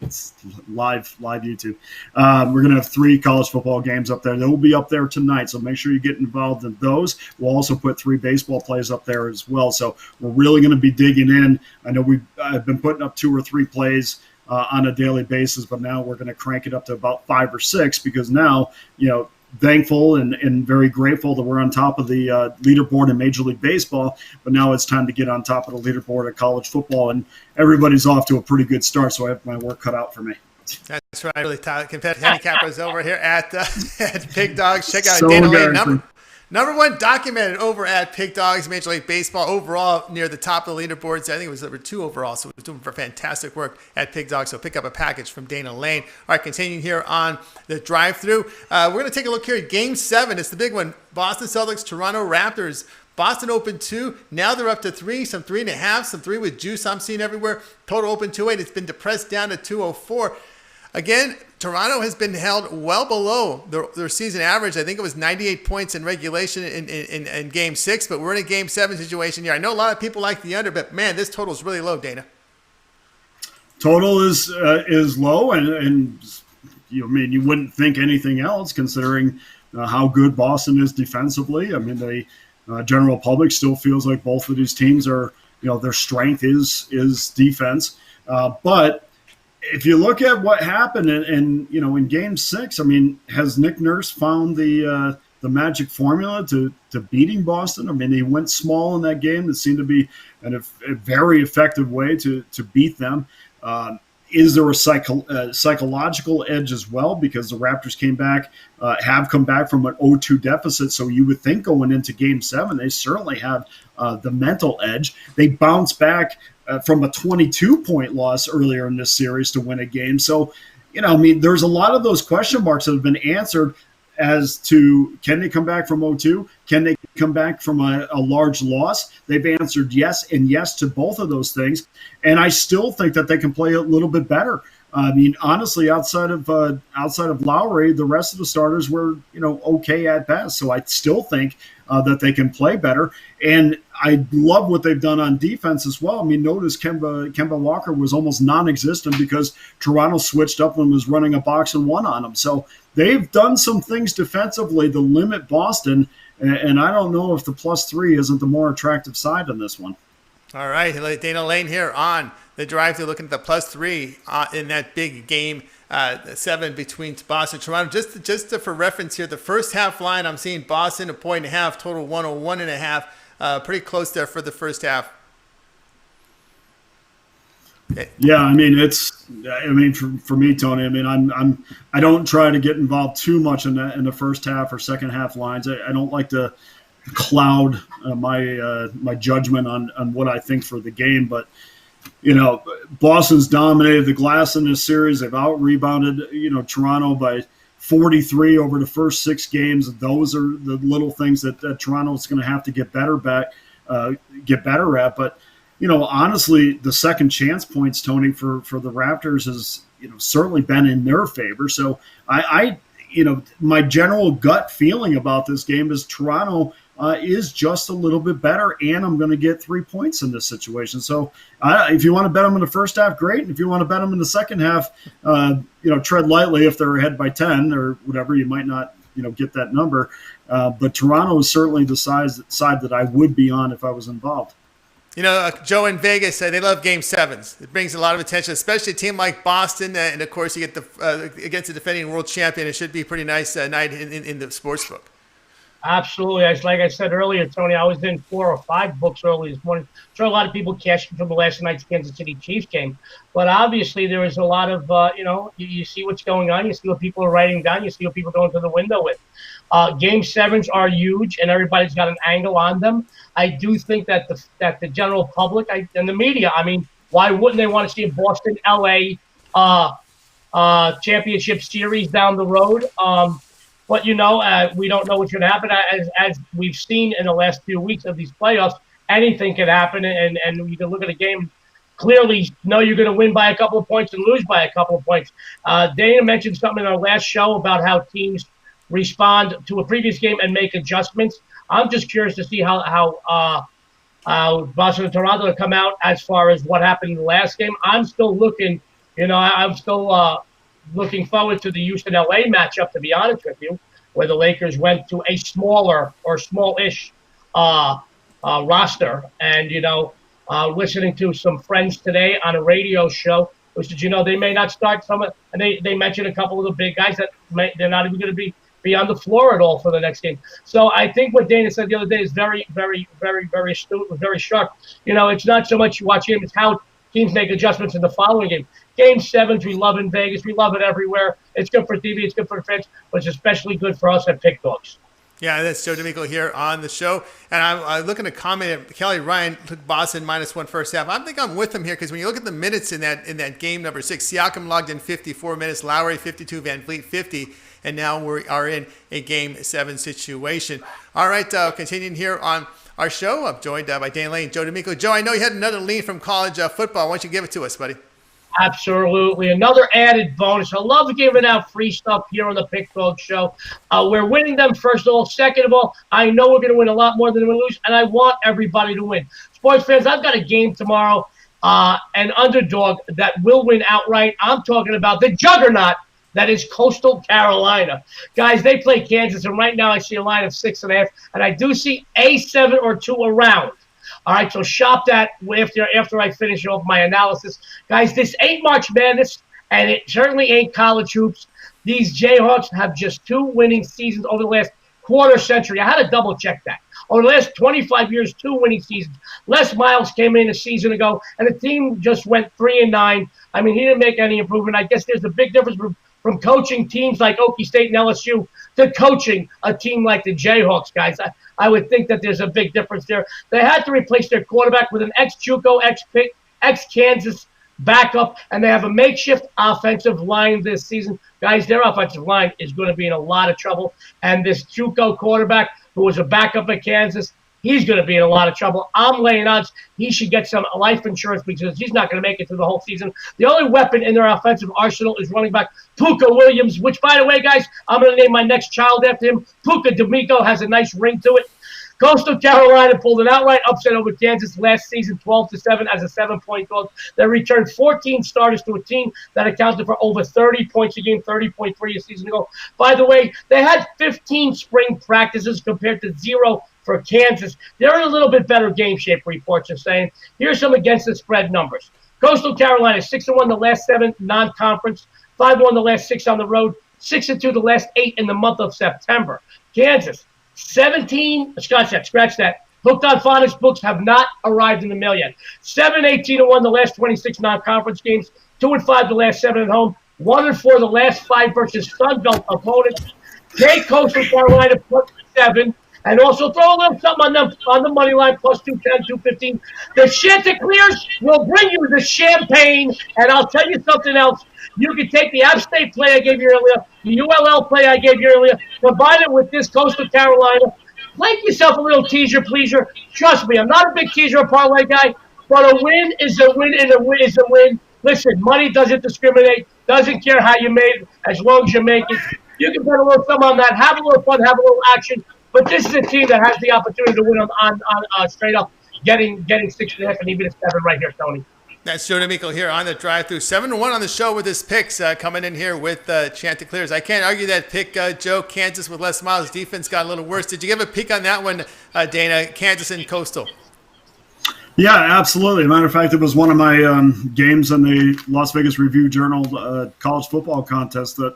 B: it's live YouTube. We're going to have 3 college football games up there. They will be up there tonight, so make sure you get involved in those. We'll also put 3 baseball plays up there as well. So we're really going to be digging in. I know I've been putting up 2 or 3 plays on a daily basis, but now we're going to crank it up to about 5 or 6 because now, thankful and very grateful that we're on top of the leaderboard in Major League Baseball, but now it's time to get on top of the leaderboard of college football, and everybody's off to a pretty good start, so I have my work cut out for me.
A: That's right. Really competitive handicappers over here at Pick Dogs. Check out
B: So
A: Dana Lane, #1 documented over at Pick Dogs, Major League Baseball, overall near the top of the leaderboards. I think it was #2 overall, so we're doing fantastic work at Pick Dogs. So pick up a package from Dana Lane. All right, continuing here on the drive-through. We're going to take a look here at Game 7. It's the big one. Boston Celtics, Toronto Raptors. Boston opened 2. Now they're up to 3, some 3.5, some 3 with juice I'm seeing everywhere. Total open 2.8. It's been depressed down to 204. Again, Toronto has been held well below their season average. I think it was 98 points in regulation in Game 6, but we're in a Game 7 situation here. I know a lot of people like the under, but, man, this total is really low, Dana.
B: Total is low, and you wouldn't think anything else considering how good Boston is defensively. I mean, the general public still feels like both of these teams are, their strength is defense. But if you look at what happened in Game 6, I mean, has Nick Nurse found the magic formula to beating Boston? I mean, he went small in that game. It seemed to be a very effective way to beat them. Is there a psychological edge as well? Because the Raptors have come back from an 0-2 deficit. So you would think going into Game 7, they certainly have the mental edge. They bounced back from a 22-point loss earlier in this series to win a game. So, there's a lot of those question marks that have been answered as to can they come back from 0-2? Can they come back from a large loss? They've answered yes and yes to both of those things. And I still think that they can play a little bit better. I mean, honestly, outside of Lowry, the rest of the starters were, okay at best. So I still think that they can play better. And I love what they've done on defense as well. I mean, notice Kemba Walker was almost non-existent because Toronto switched up and was running a box and one on them. So they've done some things defensively to limit Boston. And I don't know if the +3 isn't the more attractive side on this one.
A: All right, Dana Lane here on the drive-through, looking at the +3 in that big Game 7 between Boston and Toronto. Just for reference here, the first half line, I'm seeing Boston 1.5, total 101.5. Pretty close there for the first half.
B: Yeah, I mean for me, Tony, I mean I don't try to get involved too much in the first half or second half lines. I don't like to cloud my judgment on what I think for the game, but Boston's dominated the glass in this series. They've out-rebounded Toronto by 43 over the first 6 games. Those are the little things that Toronto's going to have to get better at. But honestly, the second chance points, Tony, for the Raptors has certainly been in their favor. So I my general gut feeling about this game is Toronto is just a little bit better, and I'm going to get 3 points in this situation. So if you want to bet them in the first half, great. And if you want to bet them in the second half, tread lightly. If they're ahead by 10 or whatever, you might not get that number. But Toronto is certainly the side that I would be on if I was involved.
A: Joe in Vegas said they love Game 7s. It brings a lot of attention, especially a team like Boston. And, of course, you get against the defending world champion. It should be a pretty nice night in the sportsbook.
C: Absolutely. Like I said earlier, Tony, I was in 4 or 5 books early this morning. I'm sure a lot of people cashed from the last night's Kansas City Chiefs game. But obviously there is a lot of, you see what's going on. You see what people are writing down. You see what people are going to the window with. Game 7s are huge, and everybody's got an angle on them. I do think that the general public and the media, I mean, why wouldn't they want to see a Boston, L.A. Championship series down the road? But, we don't know what's going to happen. As we've seen in the last few weeks of these playoffs, anything can happen, and you can look at a game, clearly know you're going to win by a couple of points and lose by a couple of points. Dana mentioned something in our last show about how teams respond to a previous game and make adjustments. I'm just curious to see how Boston and Toronto come out as far as what happened in the last game. I'm still looking, I'm still looking forward to the Houston-LA matchup, to be honest with you, where the Lakers went to a smaller or small-ish roster. And, listening to some friends today on a radio show who said, they may not start and they mentioned a couple of the big guys that they're not even going to be on the floor at all for the next game. So I think what Dana said the other day is very, very, very, very astute, very sharp. It's not so much you watch him, it's how teams make adjustments in the following game. Game 7s, we love in Vegas. We love it everywhere. It's good for TV. It's good for the fans. But it's especially good for us at Pick Dogs.
A: Yeah, that's Joe D'Amico here on the show. And I'm looking to comment. Kelly Ryan took Boston -1 first half. I think I'm with him here because when you look at the minutes in that game number 6, Siakam logged in 54 minutes, Lowry 52, Van Vliet 50, and now we are in a Game 7 situation. All right, continuing here on our show, I'm joined by Dan Lane, Joe D'Amico. Joe, I know you had another lean from college football. Why don't you give it to us, buddy?
C: Absolutely. Another added bonus. I love giving out free stuff here on the Pick Dog Show. We're winning them, first of all. Second of all, I know we're going to win a lot more than we lose, and I want everybody to win. Sports fans, I've got a game tomorrow, an underdog that will win outright. I'm talking about the juggernaut that is Coastal Carolina. Guys, they play Kansas, and right now I see a line of 6.5, and I do see a 7 or 2 around. All right, so shop that after I finish off my analysis. Guys, this ain't March Madness, and it certainly ain't college hoops. These Jayhawks have just 2 winning seasons over the last quarter century. I had to double-check that. Over the last 25 years, 2 winning seasons. Les Miles came in a season ago, and the team just went 3-9. I mean, he didn't make any improvement. I guess there's a big difference from coaching teams like Okie State and LSU to coaching a team like the Jayhawks, guys. I would think that there's a big difference there. They had to replace their quarterback with an ex-JUCO, ex-Kansas backup, and they have a makeshift offensive line this season. Guys, their offensive line is going to be in a lot of trouble, and this JUCO quarterback who was a backup at Kansas, he's going to be in a lot of trouble. I'm laying odds he should get some life insurance because he's not going to make it through the whole season. The only weapon in their offensive arsenal is running back Puka Williams, which, by the way, guys, I'm going to name my next child after him. Puka D'Amico has a nice ring to it. Coastal Carolina pulled an outright upset over Kansas last season, 12-7 as a 7-point dog. They returned 14 starters to a team that accounted for over 30 points a game, 30.3 a season ago. By the way, they had 15 spring practices compared to 0 for Kansas. They're in a little bit better game shape, reports are saying. Here's some against the spread numbers. Coastal Carolina, 6-1 the last 7 non-conference, 5-1 the last 6 on the road, 6-2 the last 8 in the month of September. Kansas, 17, scratch that. Hooked on Phonics books have not arrived in the mail yet. 7-18-1 the last 26 non-conference games, 2-5 the last 7 at home, 1-4 the last 5 versus Sun Belt opponents. Take Coastal Carolina +7. And also throw a little something on them on the money line, +210, 215. The Chanticleers will bring you the champagne. And I'll tell you something else. You can take the App State play I gave you earlier, the ULL play I gave you earlier, combine it with this Coastal Carolina. Make yourself a little teaser, pleaser. Trust me, I'm not a big teaser or parlay guy, but a win is a win and a win is a win. Listen, money doesn't discriminate, doesn't care how you made it, as long as you make it. You can put a little something on that, have a little fun, have a little action. But this is a team that has the opportunity to win on straight up, getting 6.5 and even a 7 right here, Tony.
A: That's Joe D'Amico here on the drive-through. 7-1 on the show with his picks coming in here with Chanticleers. I can't argue that pick, Joe. Kansas with Les Miles' defense got a little worse. Did you give a peek on that one, Dana? Kansas and Coastal.
B: Yeah, absolutely. As a matter of fact, it was one of my games in the Las Vegas Review-Journal college football contest that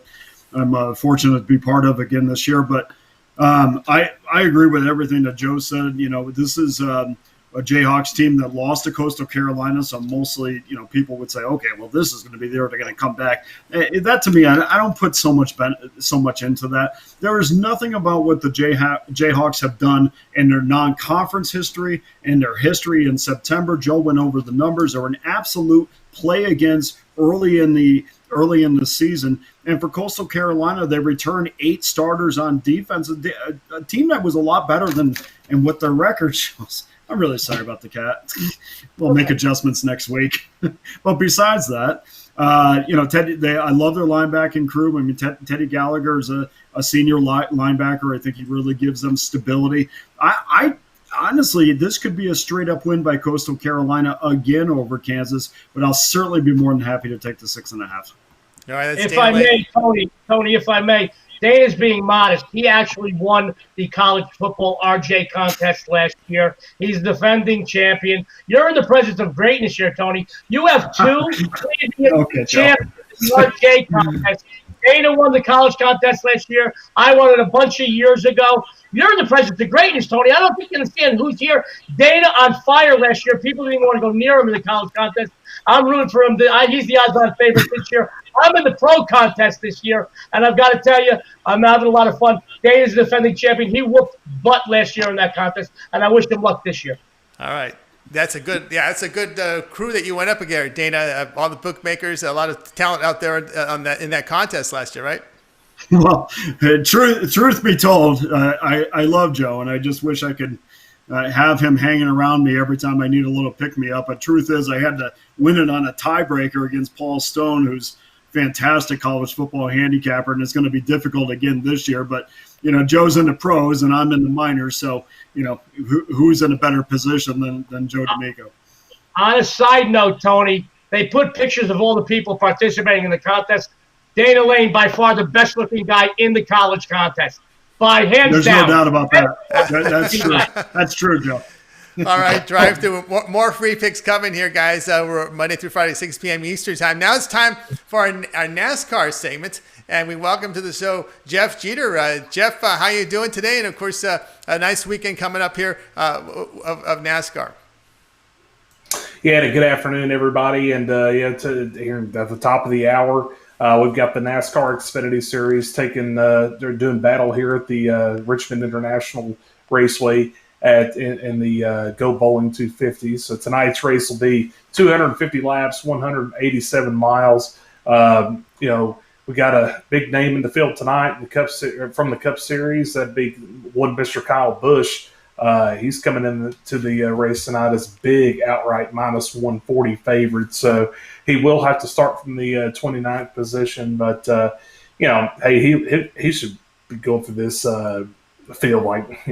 B: I'm fortunate to be part of again this year. But I agree with everything that Joe said. This is a Jayhawks team that lost to Coastal Carolina, so mostly, people would say, okay, well, this is going to be there. They're going to come back. That to me, I don't put so much into that. There is nothing about what the Jayhawks have done in their non-conference history and their history in September. Joe went over the numbers. They were an absolute play against early in the season. And for Coastal Carolina, they returned 8 starters on defense, a team that was a lot better than what their record shows. I'm really sorry about the cat. We'll make adjustments next week. But besides that, I love their linebacking crew. I mean, Teddy Gallagher is a senior linebacker. I think he really gives them stability. I honestly, this could be a straight-up win by Coastal Carolina again over Kansas, but I'll certainly be more than happy to take the 6.5.
A: All right,
C: if I may, Tony, if I may, Dana's being modest. He actually won the college football RJ contest last year. He's defending champion. You're in the presence of greatness here, Tony. You have 2 champions in the RJ contest. Dana won the college contest last year. I won it a bunch of years ago. You're in the presence of greatness, Tony. I don't think you understand who's here. Dana on fire last year. People didn't even want to go near him in the college contest. I'm rooting for him. He's the odds-on favorite this year. I'm in the pro contest this year, and I've got to tell you, I'm having a lot of fun. Dana's the defending champion. He whooped butt last year in that contest, and I wish him luck this year.
A: All right. That's a good crew that you went up against, Dana. All the bookmakers, a lot of talent out there in that contest last year, right?
B: Well, truth be told, I love Joe, and I just wish I could have him hanging around me every time I need a little pick-me-up. But truth is, I had to win it on a tiebreaker against Paul Stone, who's fantastic college football handicapper, and it's going to be difficult again this year. But, Joe's in the pros, and I'm in the minors, so, who's in a better position than Joe D'Amico?
C: On a side note, Tony, they put pictures of all the people participating in the contest. Dana Lane, by far the best-looking guy in the college contest. By hands
B: There's
C: down.
B: no doubt about that. That's true. That's true, Joe.
A: All right, drive through. More free picks coming here, guys. We're Monday through Friday, 6 p.m. Eastern time. Now it's time for our NASCAR segment, and we welcome to the show Jeff Jeter. Jeff, how you doing today? And, of course, a nice weekend coming up here of NASCAR.
F: Yeah, good afternoon, everybody. And, here at the top of the hour, we've got the NASCAR Xfinity Series they're doing battle here at the Richmond International Raceway in the Go Bowling 250. So tonight's race will be 250 laps, 187 miles. We got a big name in the field tonight from the Cup Series. That'd be one Mr. Kyle Busch. He's coming into the race tonight as big outright minus 140 favorite. So he will have to start from the 29th position. But, hey, he should be going through this field like,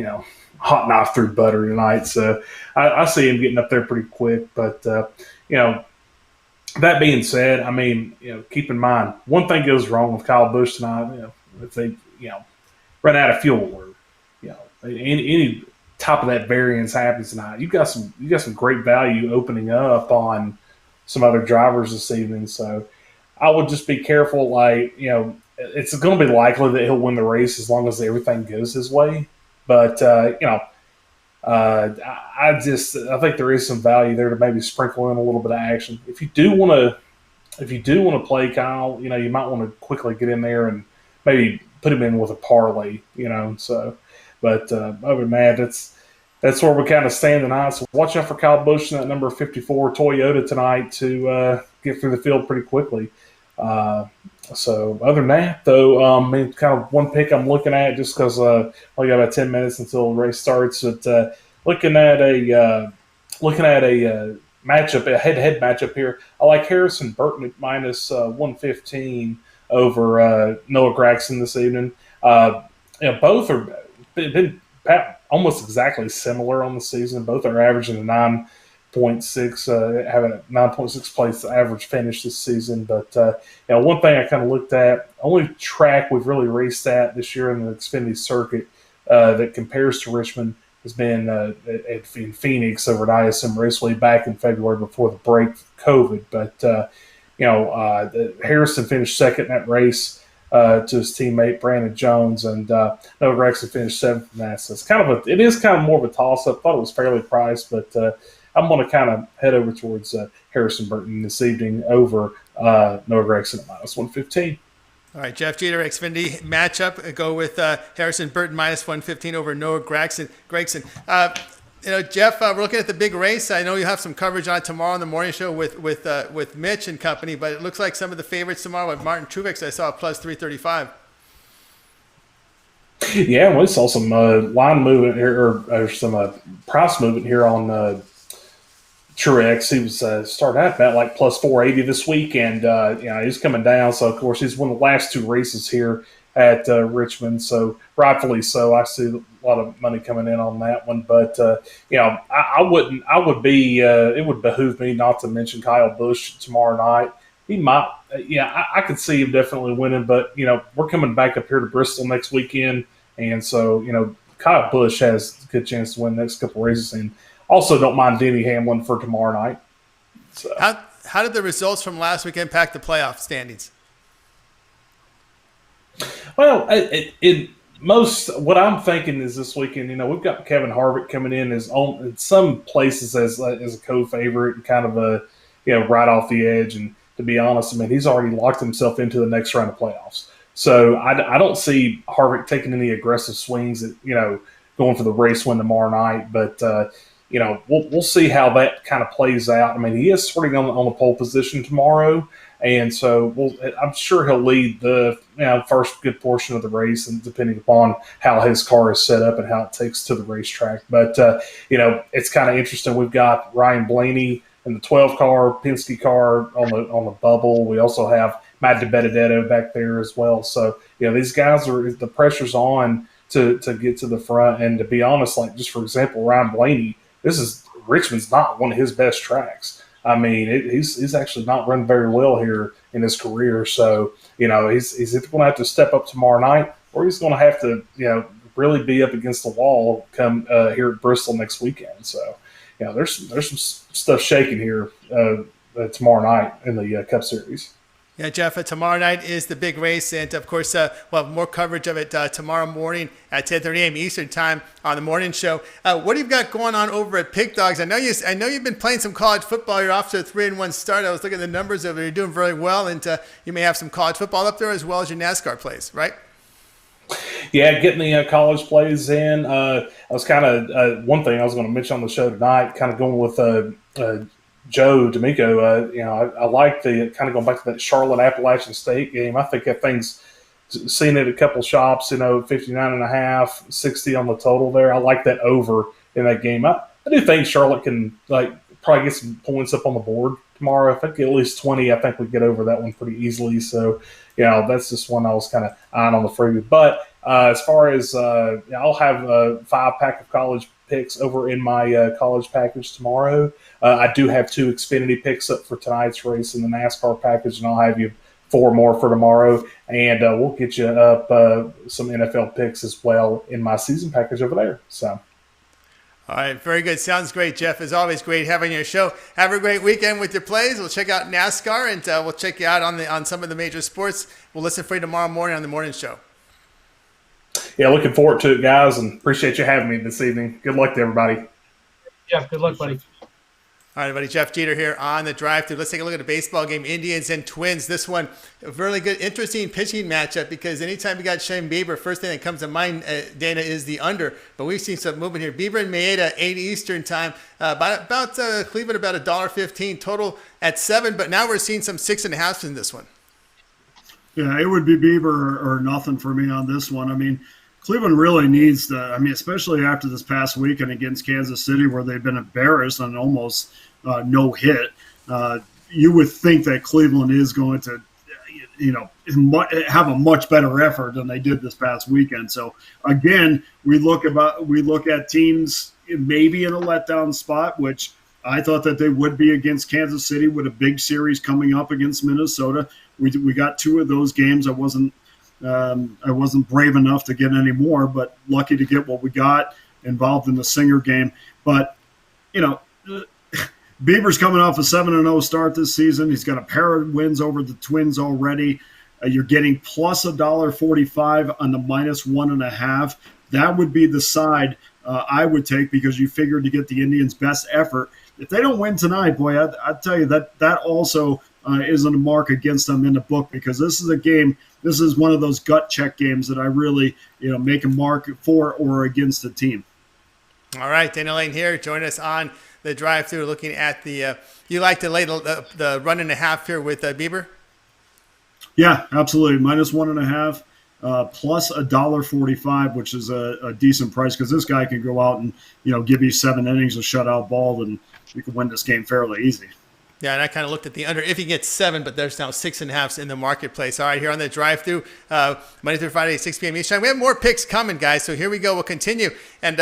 F: hot knife through butter tonight. So I see him getting up there pretty quick. But, that being said, I mean, keep in mind, one thing goes wrong with Kyle Busch tonight, if they, run out of fuel or, any top of that variance happens tonight. You got some great value opening up on some other drivers this evening. So I would just be careful. It's going to be likely that he'll win the race as long as everything goes his way. But I think there is some value there to maybe sprinkle in a little bit of action. If you do want to play Kyle, you might want to quickly get in there and maybe put him in with a parlay. So. But other than that, that's where we kind of stand tonight. So watch out for Kyle Busch in that number 54 Toyota tonight to get through the field pretty quickly. So other than that, though, kind of one pick I'm looking at just because we got about 10 minutes until the race starts. But looking at a matchup, a head-to-head matchup here, I like Harrison Burton at minus 115 over Noah Gragson this evening. Both are been almost exactly similar on the season. Both are averaging a 9.6, have a 9.6 place average finish this season. But one thing I kind of looked at, only track we've really raced at this year in the Xfinity circuit that compares to Richmond has been in Phoenix over at ISM Raceway back in February before the break of COVID. But Harrison finished second in that race. to his teammate Brandon Jones, and Noah Gragson finished 7th in that. So it is kind of more of a toss-up. Thought it was fairly priced, but I'm going to kind of head over towards Harrison Burton this evening over Noah Gragson at -115.
A: All right, Jeff Jeter, Xfinity matchup. Go with Harrison Burton -115 over Noah Gregson. Jeff, we're looking at the big race. I know you have some coverage on it tomorrow on the morning show with Mitch and company, but it looks like some of the favorites tomorrow with Martin Truex, I saw +335.
F: Yeah, we saw some line movement here, or some price movement here on Truex. He was starting out about like +480 this week, and he's coming down. So of course he's won the last 2 races here at Richmond, so rightfully so. I see a lot of money coming in on that one, but it would behoove me not to mention Kyle Busch tomorrow night. He might, I could see him definitely winning, but we're coming back up here to Bristol next weekend, and so Kyle Busch has a good chance to win the next couple races, and also don't mind Denny Hamlin for tomorrow night. So.
A: How did the results from last week impact the playoff standings?
F: Well, what I'm thinking is this weekend, we've got Kevin Harvick coming in in some places as a co-favorite and kind of right off the edge. And to be honest, I mean, he's already locked himself into the next round of playoffs. So I don't see Harvick taking any aggressive swings at, going for the race win tomorrow night. But, we'll see how that kind of plays out. I mean, he is starting on the pole position tomorrow. And so I'm sure he'll lead the first good portion of the race, and depending upon how his car is set up and how it takes to the racetrack. But, it's kind of interesting. We've got Ryan Blaney in the 12 car, Penske car on the bubble. We also have Matt DiBenedetto back there as well. So, these guys the pressure's on to get to the front. And to be honest, like just for example, Ryan Blaney, Richmond's not one of his best tracks. I mean, he's actually not run very well here in his career. So, he's either going to have to step up tomorrow night, or he's going to have to, really be up against the wall come here at Bristol next weekend. So, there's some stuff shaking here tomorrow night in the Cup Series.
A: Yeah, Jeff, tomorrow night is the big race, and of course, we'll have more coverage of it tomorrow morning at 10:30 a.m. Eastern Time on the morning show. What do you got going on over at Pick Dogs? I know you've been playing some college football. You're off to a 3-1 start. I was looking at the numbers over there. You're doing very well, and you may have some college football up there as well as your NASCAR plays, right?
F: Yeah, getting the college plays in. I was kind of one thing I was going to mention on the show tonight, kind of going with Joe D'Amico. I like the kind of going back to that Charlotte Appalachian State game. I think that thing's seen it at a couple shops, 59.5, 60 on the total there. I like that over in that game. I do think Charlotte can probably get some points up on the board tomorrow. If I get at least 20, I think we get over that one pretty easily. So, that's just one I was kind of eyeing on the freebie. But as far as I'll have a 5-pack of college picks over in my college package tomorrow. I do have 2 Xfinity picks up for tonight's race in the NASCAR package, and I'll have you 4 more for tomorrow. And we'll get you up some NFL picks as well in my season package over there. So.
A: All right, very good. Sounds great, Jeff. As always, great having your show. Have a great weekend with your plays. We'll check out NASCAR, and we'll check you out on some of the major sports. We'll listen for you tomorrow morning on the morning show.
F: Yeah, looking forward to it, guys, and appreciate you having me this evening. Good luck to everybody.
C: Jeff, good luck, buddy.
A: All right, everybody. Jeff Jeter here on the drive-thru. Let's take a look at a baseball game. Indians and Twins. This one, a really good, interesting pitching matchup because anytime you got Shane Bieber, first thing that comes to mind, Dana, is the under. But we've seen some movement here. Bieber and Maeda, 8 Eastern time. About Cleveland, about $1.15 total at 7. But now we're seeing some 6.5s in this one.
B: Yeah, it would be Bieber or nothing for me on this one. I mean, Cleveland really needs to, especially after this past weekend against Kansas City where they've been embarrassed on almost no hit. You would think that Cleveland is going to, have a much better effort than they did this past weekend. So, again, we look at teams maybe in a letdown spot, which I thought that they would be against Kansas City with a big series coming up against Minnesota. We got 2 of those games. I wasn't brave enough to get any more, but lucky to get what we got involved in the Singer game. But, Bieber's coming off a 7-0 start this season. He's got a pair of wins over the Twins already. You're getting plus $1.45 on the minus 1.5. That would be the side I would take, because you figure to get the Indians' best effort. If they don't win tonight, boy, I'd tell you that also isn't a mark against them in the book, because this is a game. This is one of those gut check games that I really, make a mark for or against the team.
A: All right, Daniel Lane here. Join us on the drive-through, looking at the. You like to lay the run and a half here with Bieber?
B: Yeah, absolutely. Minus 1.5. Plus $1.45, which is a decent price, because this guy can go out and give you 7 innings of shutout ball, and you can win this game fairly easy.
A: Yeah, and I kind of looked at the under if he gets 7, but there's now 6.5s in the marketplace. All right, here on the drive-through, Monday through Friday, 6 p.m. Eastern. We have more picks coming, guys, so here we go. We'll continue. And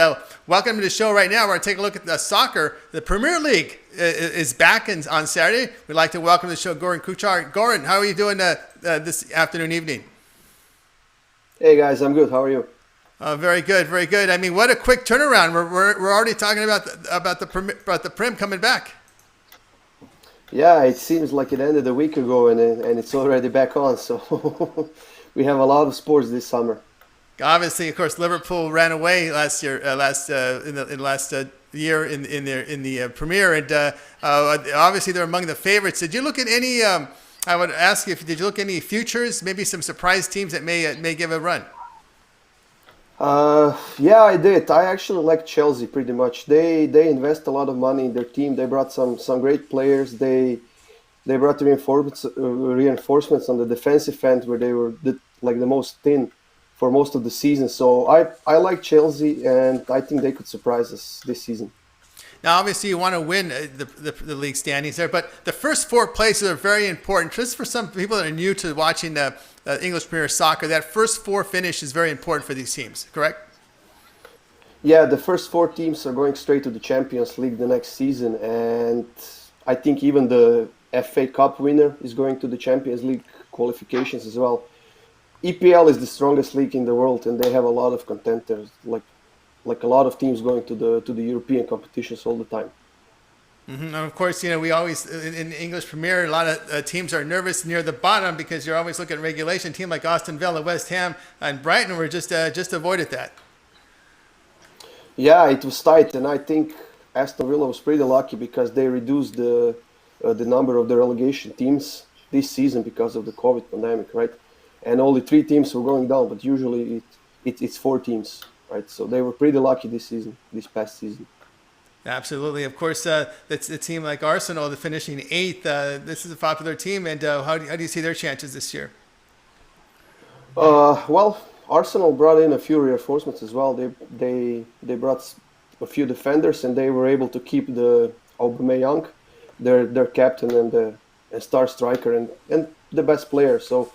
A: welcome to the show right now. We're going to take a look at the soccer. The Premier League is back on Saturday. We'd like to welcome to the show Goran Kuchar. Goran, how are you doing this afternoon, evening?
G: Hey, guys, I'm good. How are you?
A: Very good, very good. I mean, what a quick turnaround. We're already talking about the Prim coming back.
G: Yeah, it seems like it ended a week ago, and it's already back on. So we have a lot of sports this summer.
A: Obviously, of course, Liverpool ran away last year, last year in the Premier, and obviously they're among the favorites. Did you look at any? I would ask you, did you look at any futures? Maybe some surprise teams that may give a run.
G: Yeah, I did. I actually like Chelsea pretty much. They invest a lot of money in their team. They brought some great players. They brought reinforcements on the defensive end, where they were the most thin for most of the season. So I like Chelsea, and I think they could surprise us this season.
A: Now, obviously, you want to win the league standings there, but the first 4 places are very important. Just for some people that are new to watching the English Premier Soccer, that first 4 finish is very important for these teams, correct?
G: Yeah, the first 4 teams are going straight to the Champions League the next season, and I think even the FA Cup winner is going to the Champions League qualifications as well. EPL is the strongest league in the world, and they have a lot of contenders, like a lot of teams going to the European competitions all the time.
A: Mm-hmm. And of course, we always in the English Premier, a lot of teams are nervous near the bottom, because you're always looking at regulation. A team like Aston Villa, West Ham, and Brighton were just avoided that.
G: Yeah, it was tight, and I think Aston Villa was pretty lucky, because they reduced the number of the relegation teams this season because of the COVID pandemic, right? And only 3 teams were going down, but usually it's 4 teams. Right, so they were pretty lucky this past season.
A: Absolutely. Of course, it's a team like Arsenal, the finishing 8th. This is a popular team, and how do you see their chances this year?
G: Well, Arsenal brought in a few reinforcements as well. They brought a few defenders, and they were able to keep the Aubameyang, their captain and star striker, and the best player. So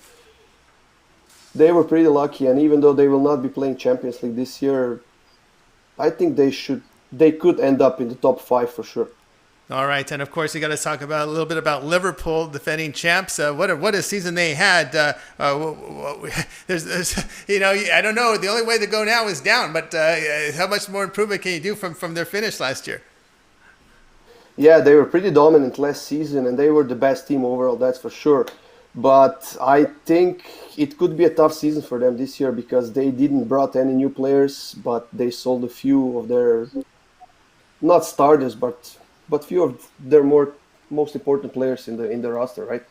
G: they were pretty lucky, and even though they will not be playing Champions League this year, I think they could end up in the top 5 for sure.
A: All right, and of course you got to talk about a little bit about Liverpool, defending champs. What a season they had. There's I don't know. The only way to go now is down. But how much more improvement can you do from their finish last year?
G: Yeah, they were pretty dominant last season, and they were the best team overall. That's for sure. But I think it could be a tough season for them this year, because they didn't brought any new players, but they sold a few of their, not starters, but few of their most important players in the roster, right?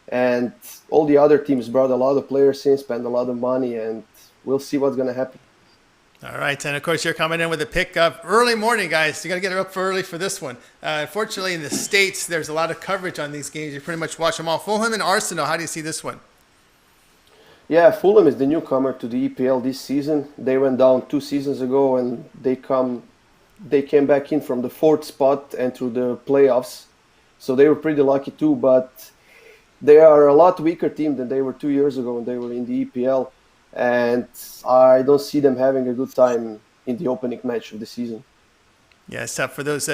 G: And all the other teams brought a lot of players in, spent a lot of money, and we'll see what's going to happen.
A: All right, and of course you're coming in with a pick up early morning, guys. You got to get up early for this one. Unfortunately, in the States, there's a lot of coverage on these games. You pretty much watch them all. Fulham and Arsenal. How do you see this one?
G: Yeah, Fulham is the newcomer to the EPL this season. They went down 2 seasons ago, and they came back in from the 4th spot and through the playoffs. So they were pretty lucky too. But they are a lot weaker team than they were 2 years ago when they were in the EPL. And I don't see them having a good time in the opening match of the season.
A: Yes, for those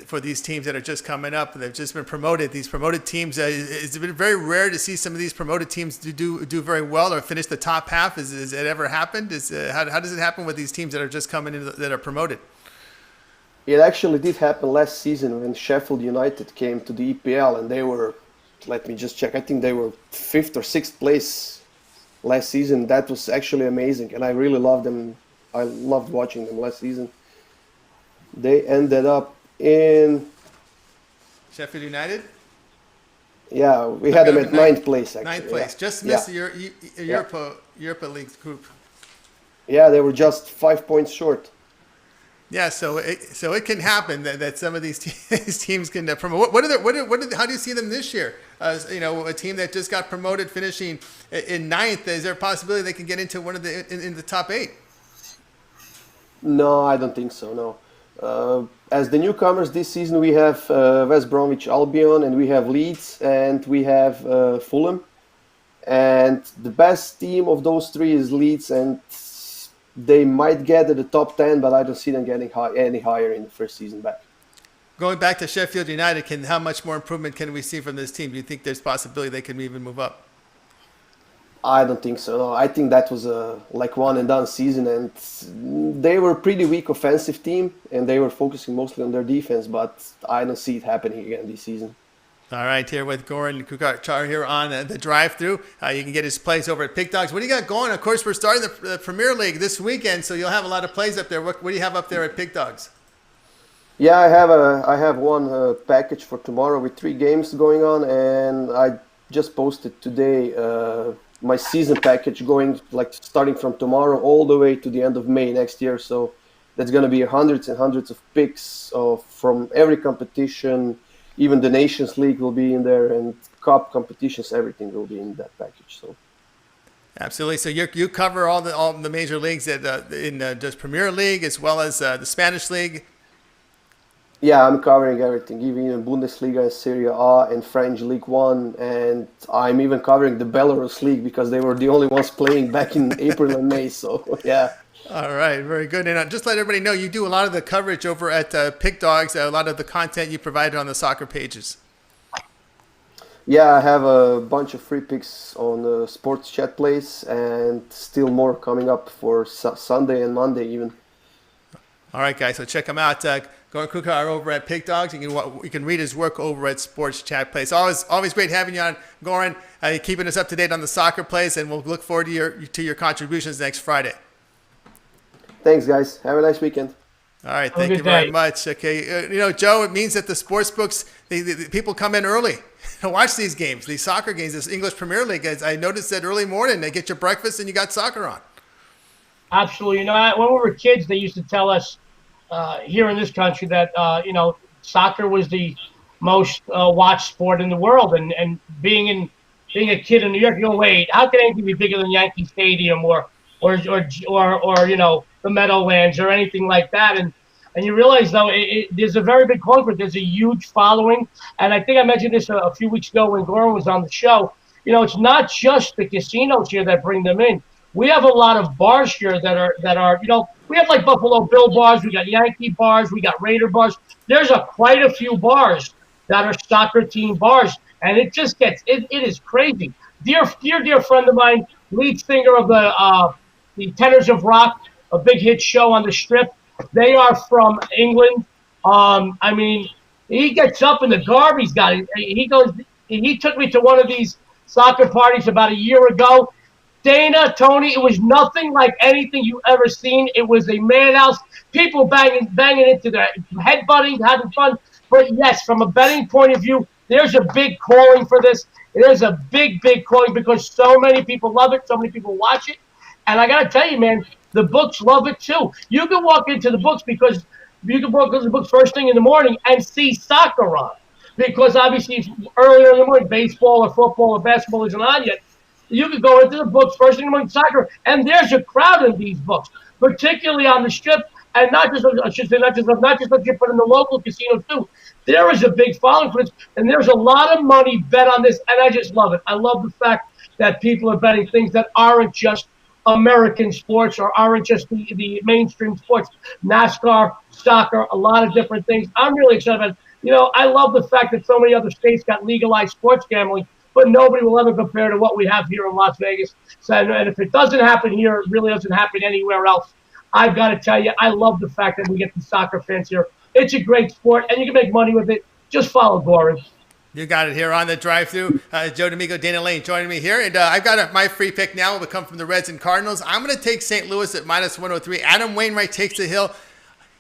A: for these teams that are just coming up, they've just been promoted. These promoted teams, it's been very rare to see some of these promoted teams do very well or finish the top half. Has it ever happened? How does it happen with these teams that are just coming in that are promoted?
G: It actually did happen last season when Sheffield United came to the EPL, and they were let me just check. I think they were 5th or 6th place last season. That was actually amazing, and I really loved them. I loved watching them last season. They ended up in
A: Sheffield United.
G: Yeah, we had them at ninth place, actually.
A: Ninth place.
G: Yeah.
A: Just missed
G: Yeah.
A: the Europa League group.
G: Yeah, they were just 5 points short.
A: Yeah, so it can happen that some of these teams can promote. How do you see them this year? A team that just got promoted, finishing in ninth. Is there a possibility they can get into one of in the top 8?
G: No, I don't think so. No. As the newcomers this season, we have West Bromwich Albion, and we have Leeds, and we have Fulham. And the best team of those 3 is Leeds, and they might get to the top 10, but I don't see them getting any higher in the first season back.
A: Going back to Sheffield United, how much more improvement can we see from this team? Do you think there's possibility they can even move up?
G: I don't think so. No, I think that was a one and done season, and they were a pretty weak offensive team, and they were focusing mostly on their defense. But I don't see it happening again this season.
A: All right, here with Goran Kukac here on the drive-through. You can get his plays over at Pick Dogs. What do you got going? Of course, we're starting the Premier League this weekend, so you'll have a lot of plays up there. What do you have up there at Pick Dogs?
G: Yeah, I have one package for tomorrow with 3 games going on, and I just posted today my season package going starting from tomorrow all the way to the end of May next year. So that's going to be hundreds and hundreds of picks from every competition. Even the Nations League will be in there, and cup competitions, everything will be in that package. So,
A: absolutely. So you cover all the major leagues in just Premier League as well as the Spanish League.
G: Yeah, I'm covering everything, even Bundesliga, Serie A, and French League One, and I'm even covering the Belarus League because they were the only ones playing back in April and May. So, yeah.
A: All right, very good. And just let everybody know, you do a lot of the coverage over at Pick Dogs, a lot of the content you provided on the soccer pages.
G: Yeah, I have a bunch of free picks on the Sports Chat Place, and still more coming up for Sunday and Monday even.
A: All right, guys, so check him out. Goran Kukac over at Pick Dogs. You can read his work over at Sports Chat Place. Always great having you on, Goran. Keeping us up to date on the soccer plays, and we'll look forward to your contributions next Friday.
G: Thanks, guys. Have a nice weekend.
A: All right, thank you very much. Okay, Joe, it means that the sports books, the people come in early to watch these games, these soccer games, this English Premier League. I noticed that early morning they get your breakfast and you got soccer on.
C: Absolutely. When we were kids, they used to tell us here in this country that soccer was the most watched sport in the world, and being a kid in New York, wait, how can anything be bigger than Yankee Stadium or the Meadowlands or anything like that? And you realize, though, there's a very big calling for it. There's a huge following. And I think I mentioned this a few weeks ago when Goran was on the show. It's not just the casinos here that bring them in. We have a lot of bars here that are we have like Buffalo Bill bars, we got Yankee bars, we got Raider bars. There's quite a few bars that are soccer team bars, and it just gets it is crazy. Dear friend of mine, lead singer of the Tenors of Rock, a big hit show on the Strip. They are from England. He gets up in the garb he's got. He took me to one of these soccer parties about a year ago. Dana, Tony, it was nothing like anything you ever seen. It was a madhouse. People banging into their headbutting, having fun. But yes, from a betting point of view, there's a big calling for this. There's a big calling because so many people love it. So many people watch it. And I got to tell you, man, the books love it too. You can walk into the books because you can walk into the books first thing in the morning and see soccer on. Because obviously earlier in the morning, baseball or football or basketball isn't on yet. You could go into the books first thing in the morning, soccer, and there's a crowd in these books, particularly on the Strip, and not just what you put in the local casinos too. There is a big following for this, and there's a lot of money bet on this, and I just love it. I love the fact that people are betting things that aren't just American sports or aren't just the mainstream sports. NASCAR, soccer, a lot of different things. I'm really excited about it. I love the fact that so many other states got legalized sports gambling, but nobody will ever compare to what we have here in Las Vegas. So, and if it doesn't happen here, it really doesn't happen anywhere else. I've got to tell you, I love the fact that we get the soccer fans here. It's a great sport, and you can make money with it. Just follow Goran.
A: You got it here on the drive-through. Joe D'Amico, Dana Lane joining me here. And I've got my free pick now. It will come from the Reds and Cardinals. I'm going to take St. Louis at -103. Adam Wainwright takes the hill.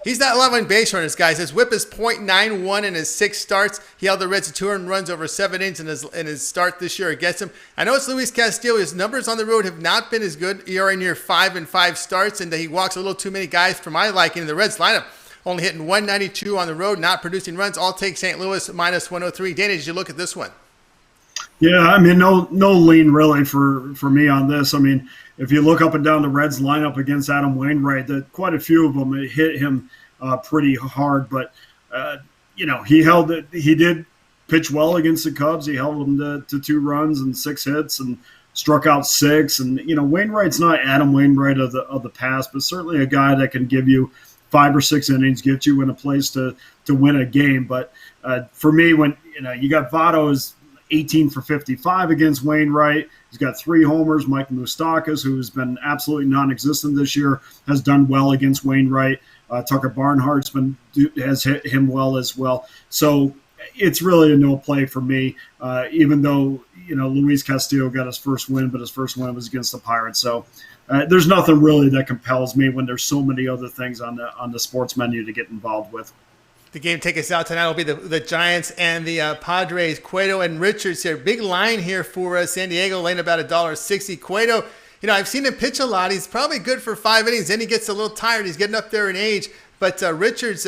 A: He's not allowing base runners, guys. His whip is .91 in his 6 starts. He held the Reds to 2 earned runs over 7 innings in his start this year against him. I know it's Luis Castillo. His numbers on the road have not been as good. ERA near 5 in 5 starts, and he walks a little too many guys for my liking in the Reds lineup. Only hitting .192 on the road, not producing runs. I'll take St. Louis -103. Dana, did you look at this one?
B: Yeah, I mean, no lean really for me on this. I mean, if you look up and down the Reds lineup against Adam Wainwright, that quite a few of them hit him pretty hard. But he did pitch well against the Cubs. He held them to 2 runs and 6 hits and struck out 6. And Wainwright's not Adam Wainwright of the past, but certainly a guy that can give you 5 or 6 innings, get you in a place to win a game. But for me, when you got Votto's 18 for 55 against Wainwright. He's got 3 homers. Mike Moustakas, who's been absolutely non-existent this year, has done well against Wainwright. Tucker Barnhart's has hit him well as well. So it's really a no play for me, even though Luis Castillo got his first win, but his first win was against the Pirates. So there's nothing really that compels me when there's so many other things on the sports menu to get involved with.
A: The game tickets out tonight will be the Giants and the Padres. Cueto and Richards here. Big line here for San Diego, laying about $1.60. Cueto, I've seen him pitch a lot. He's probably good for 5 innings. Then he gets a little tired. He's getting up there in age. But Richards,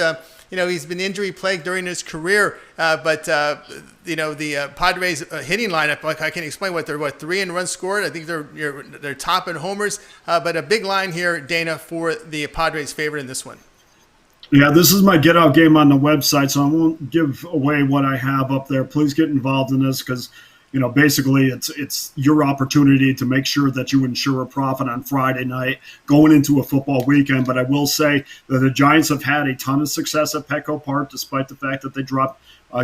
A: he's been injury plagued during his career. But the Padres hitting lineup, I can't explain what they're 3 in runs scored. I think they're top in homers. But a big line here, Dana, for the Padres' favorite in this one.
B: Yeah, this is my get out game on the website, so I won't give away what I have up there. Please get involved in this because, basically it's your opportunity to make sure that you ensure a profit on Friday night going into a football weekend. But I will say that the Giants have had a ton of success at Petco Park, despite the fact that they dropped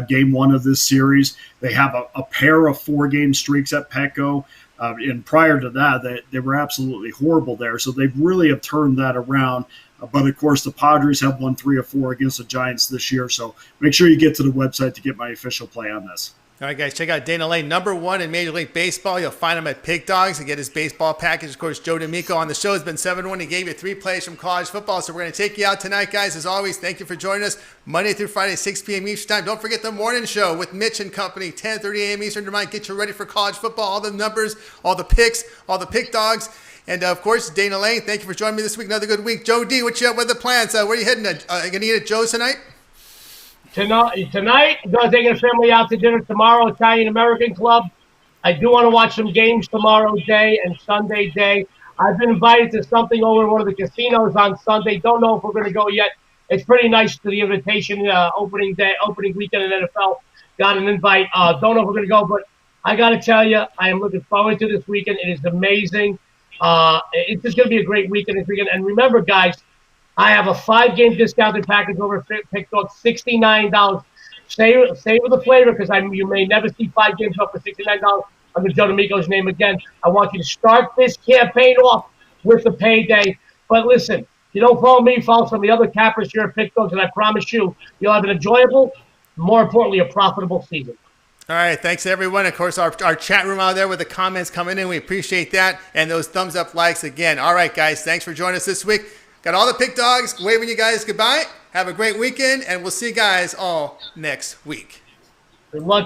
B: game 1 of this series. They have a pair of 4-game streaks at Petco. And prior to that, they were absolutely horrible there. So they really have turned that around. But, of course, the Padres have won 3 or 4 against the Giants this year. So make sure you get to the website to get my official play on this.
A: All right, guys, check out Dana Lane, #1 in Major League Baseball. You'll find him at Pig Dogs and get his baseball package. Of course, Joe D'Amico on the show has been 7-1. He gave you 3 plays from college football. So we're going to take you out tonight, guys. As always, thank you for joining us Monday through Friday, 6 p.m. Eastern time. Don't forget the morning show with Mitch and company, 10:30 a.m. Eastern time. Get you ready for college football, all the numbers, all the picks, all the pick dogs. And, of course, Dana Lane, thank you for joining me this week. Another good week. Joe D, what are the plans? Where are you heading? Are you going to eat at Joe's tonight?
C: Tonight, I'm going to take the family out to dinner tomorrow, Italian-American Club. I do want to watch some games tomorrow day and Sunday day. I've been invited to something over at one of the casinos on Sunday. Don't know if we're going to go yet. It's pretty nice to the invitation, opening weekend in NFL. Got an invite. Don't know if we're going to go, but I got to tell you, I am looking forward to this weekend. It is amazing. It's just going to be a great weekend this weekend. And remember, guys, I have a 5-game discounted package over Pick Dog, $69. Savor the flavor because you may never see 5 games up for $69 under Joe D'Amico's name again. I want you to start this campaign off with the payday. But listen, if you don't follow me, follow some of the other cappers here at Pick Dogs, and I promise you'll have an enjoyable, more importantly, a profitable season.
A: All right, thanks everyone. Of course, our chat room out there with the comments coming in, we appreciate that, and those thumbs up likes again. All right, guys, thanks for joining us this week. Got all the Pick Dogs waving you guys goodbye. Have a great weekend, and we'll see you guys all next week.
C: Good luck, guys.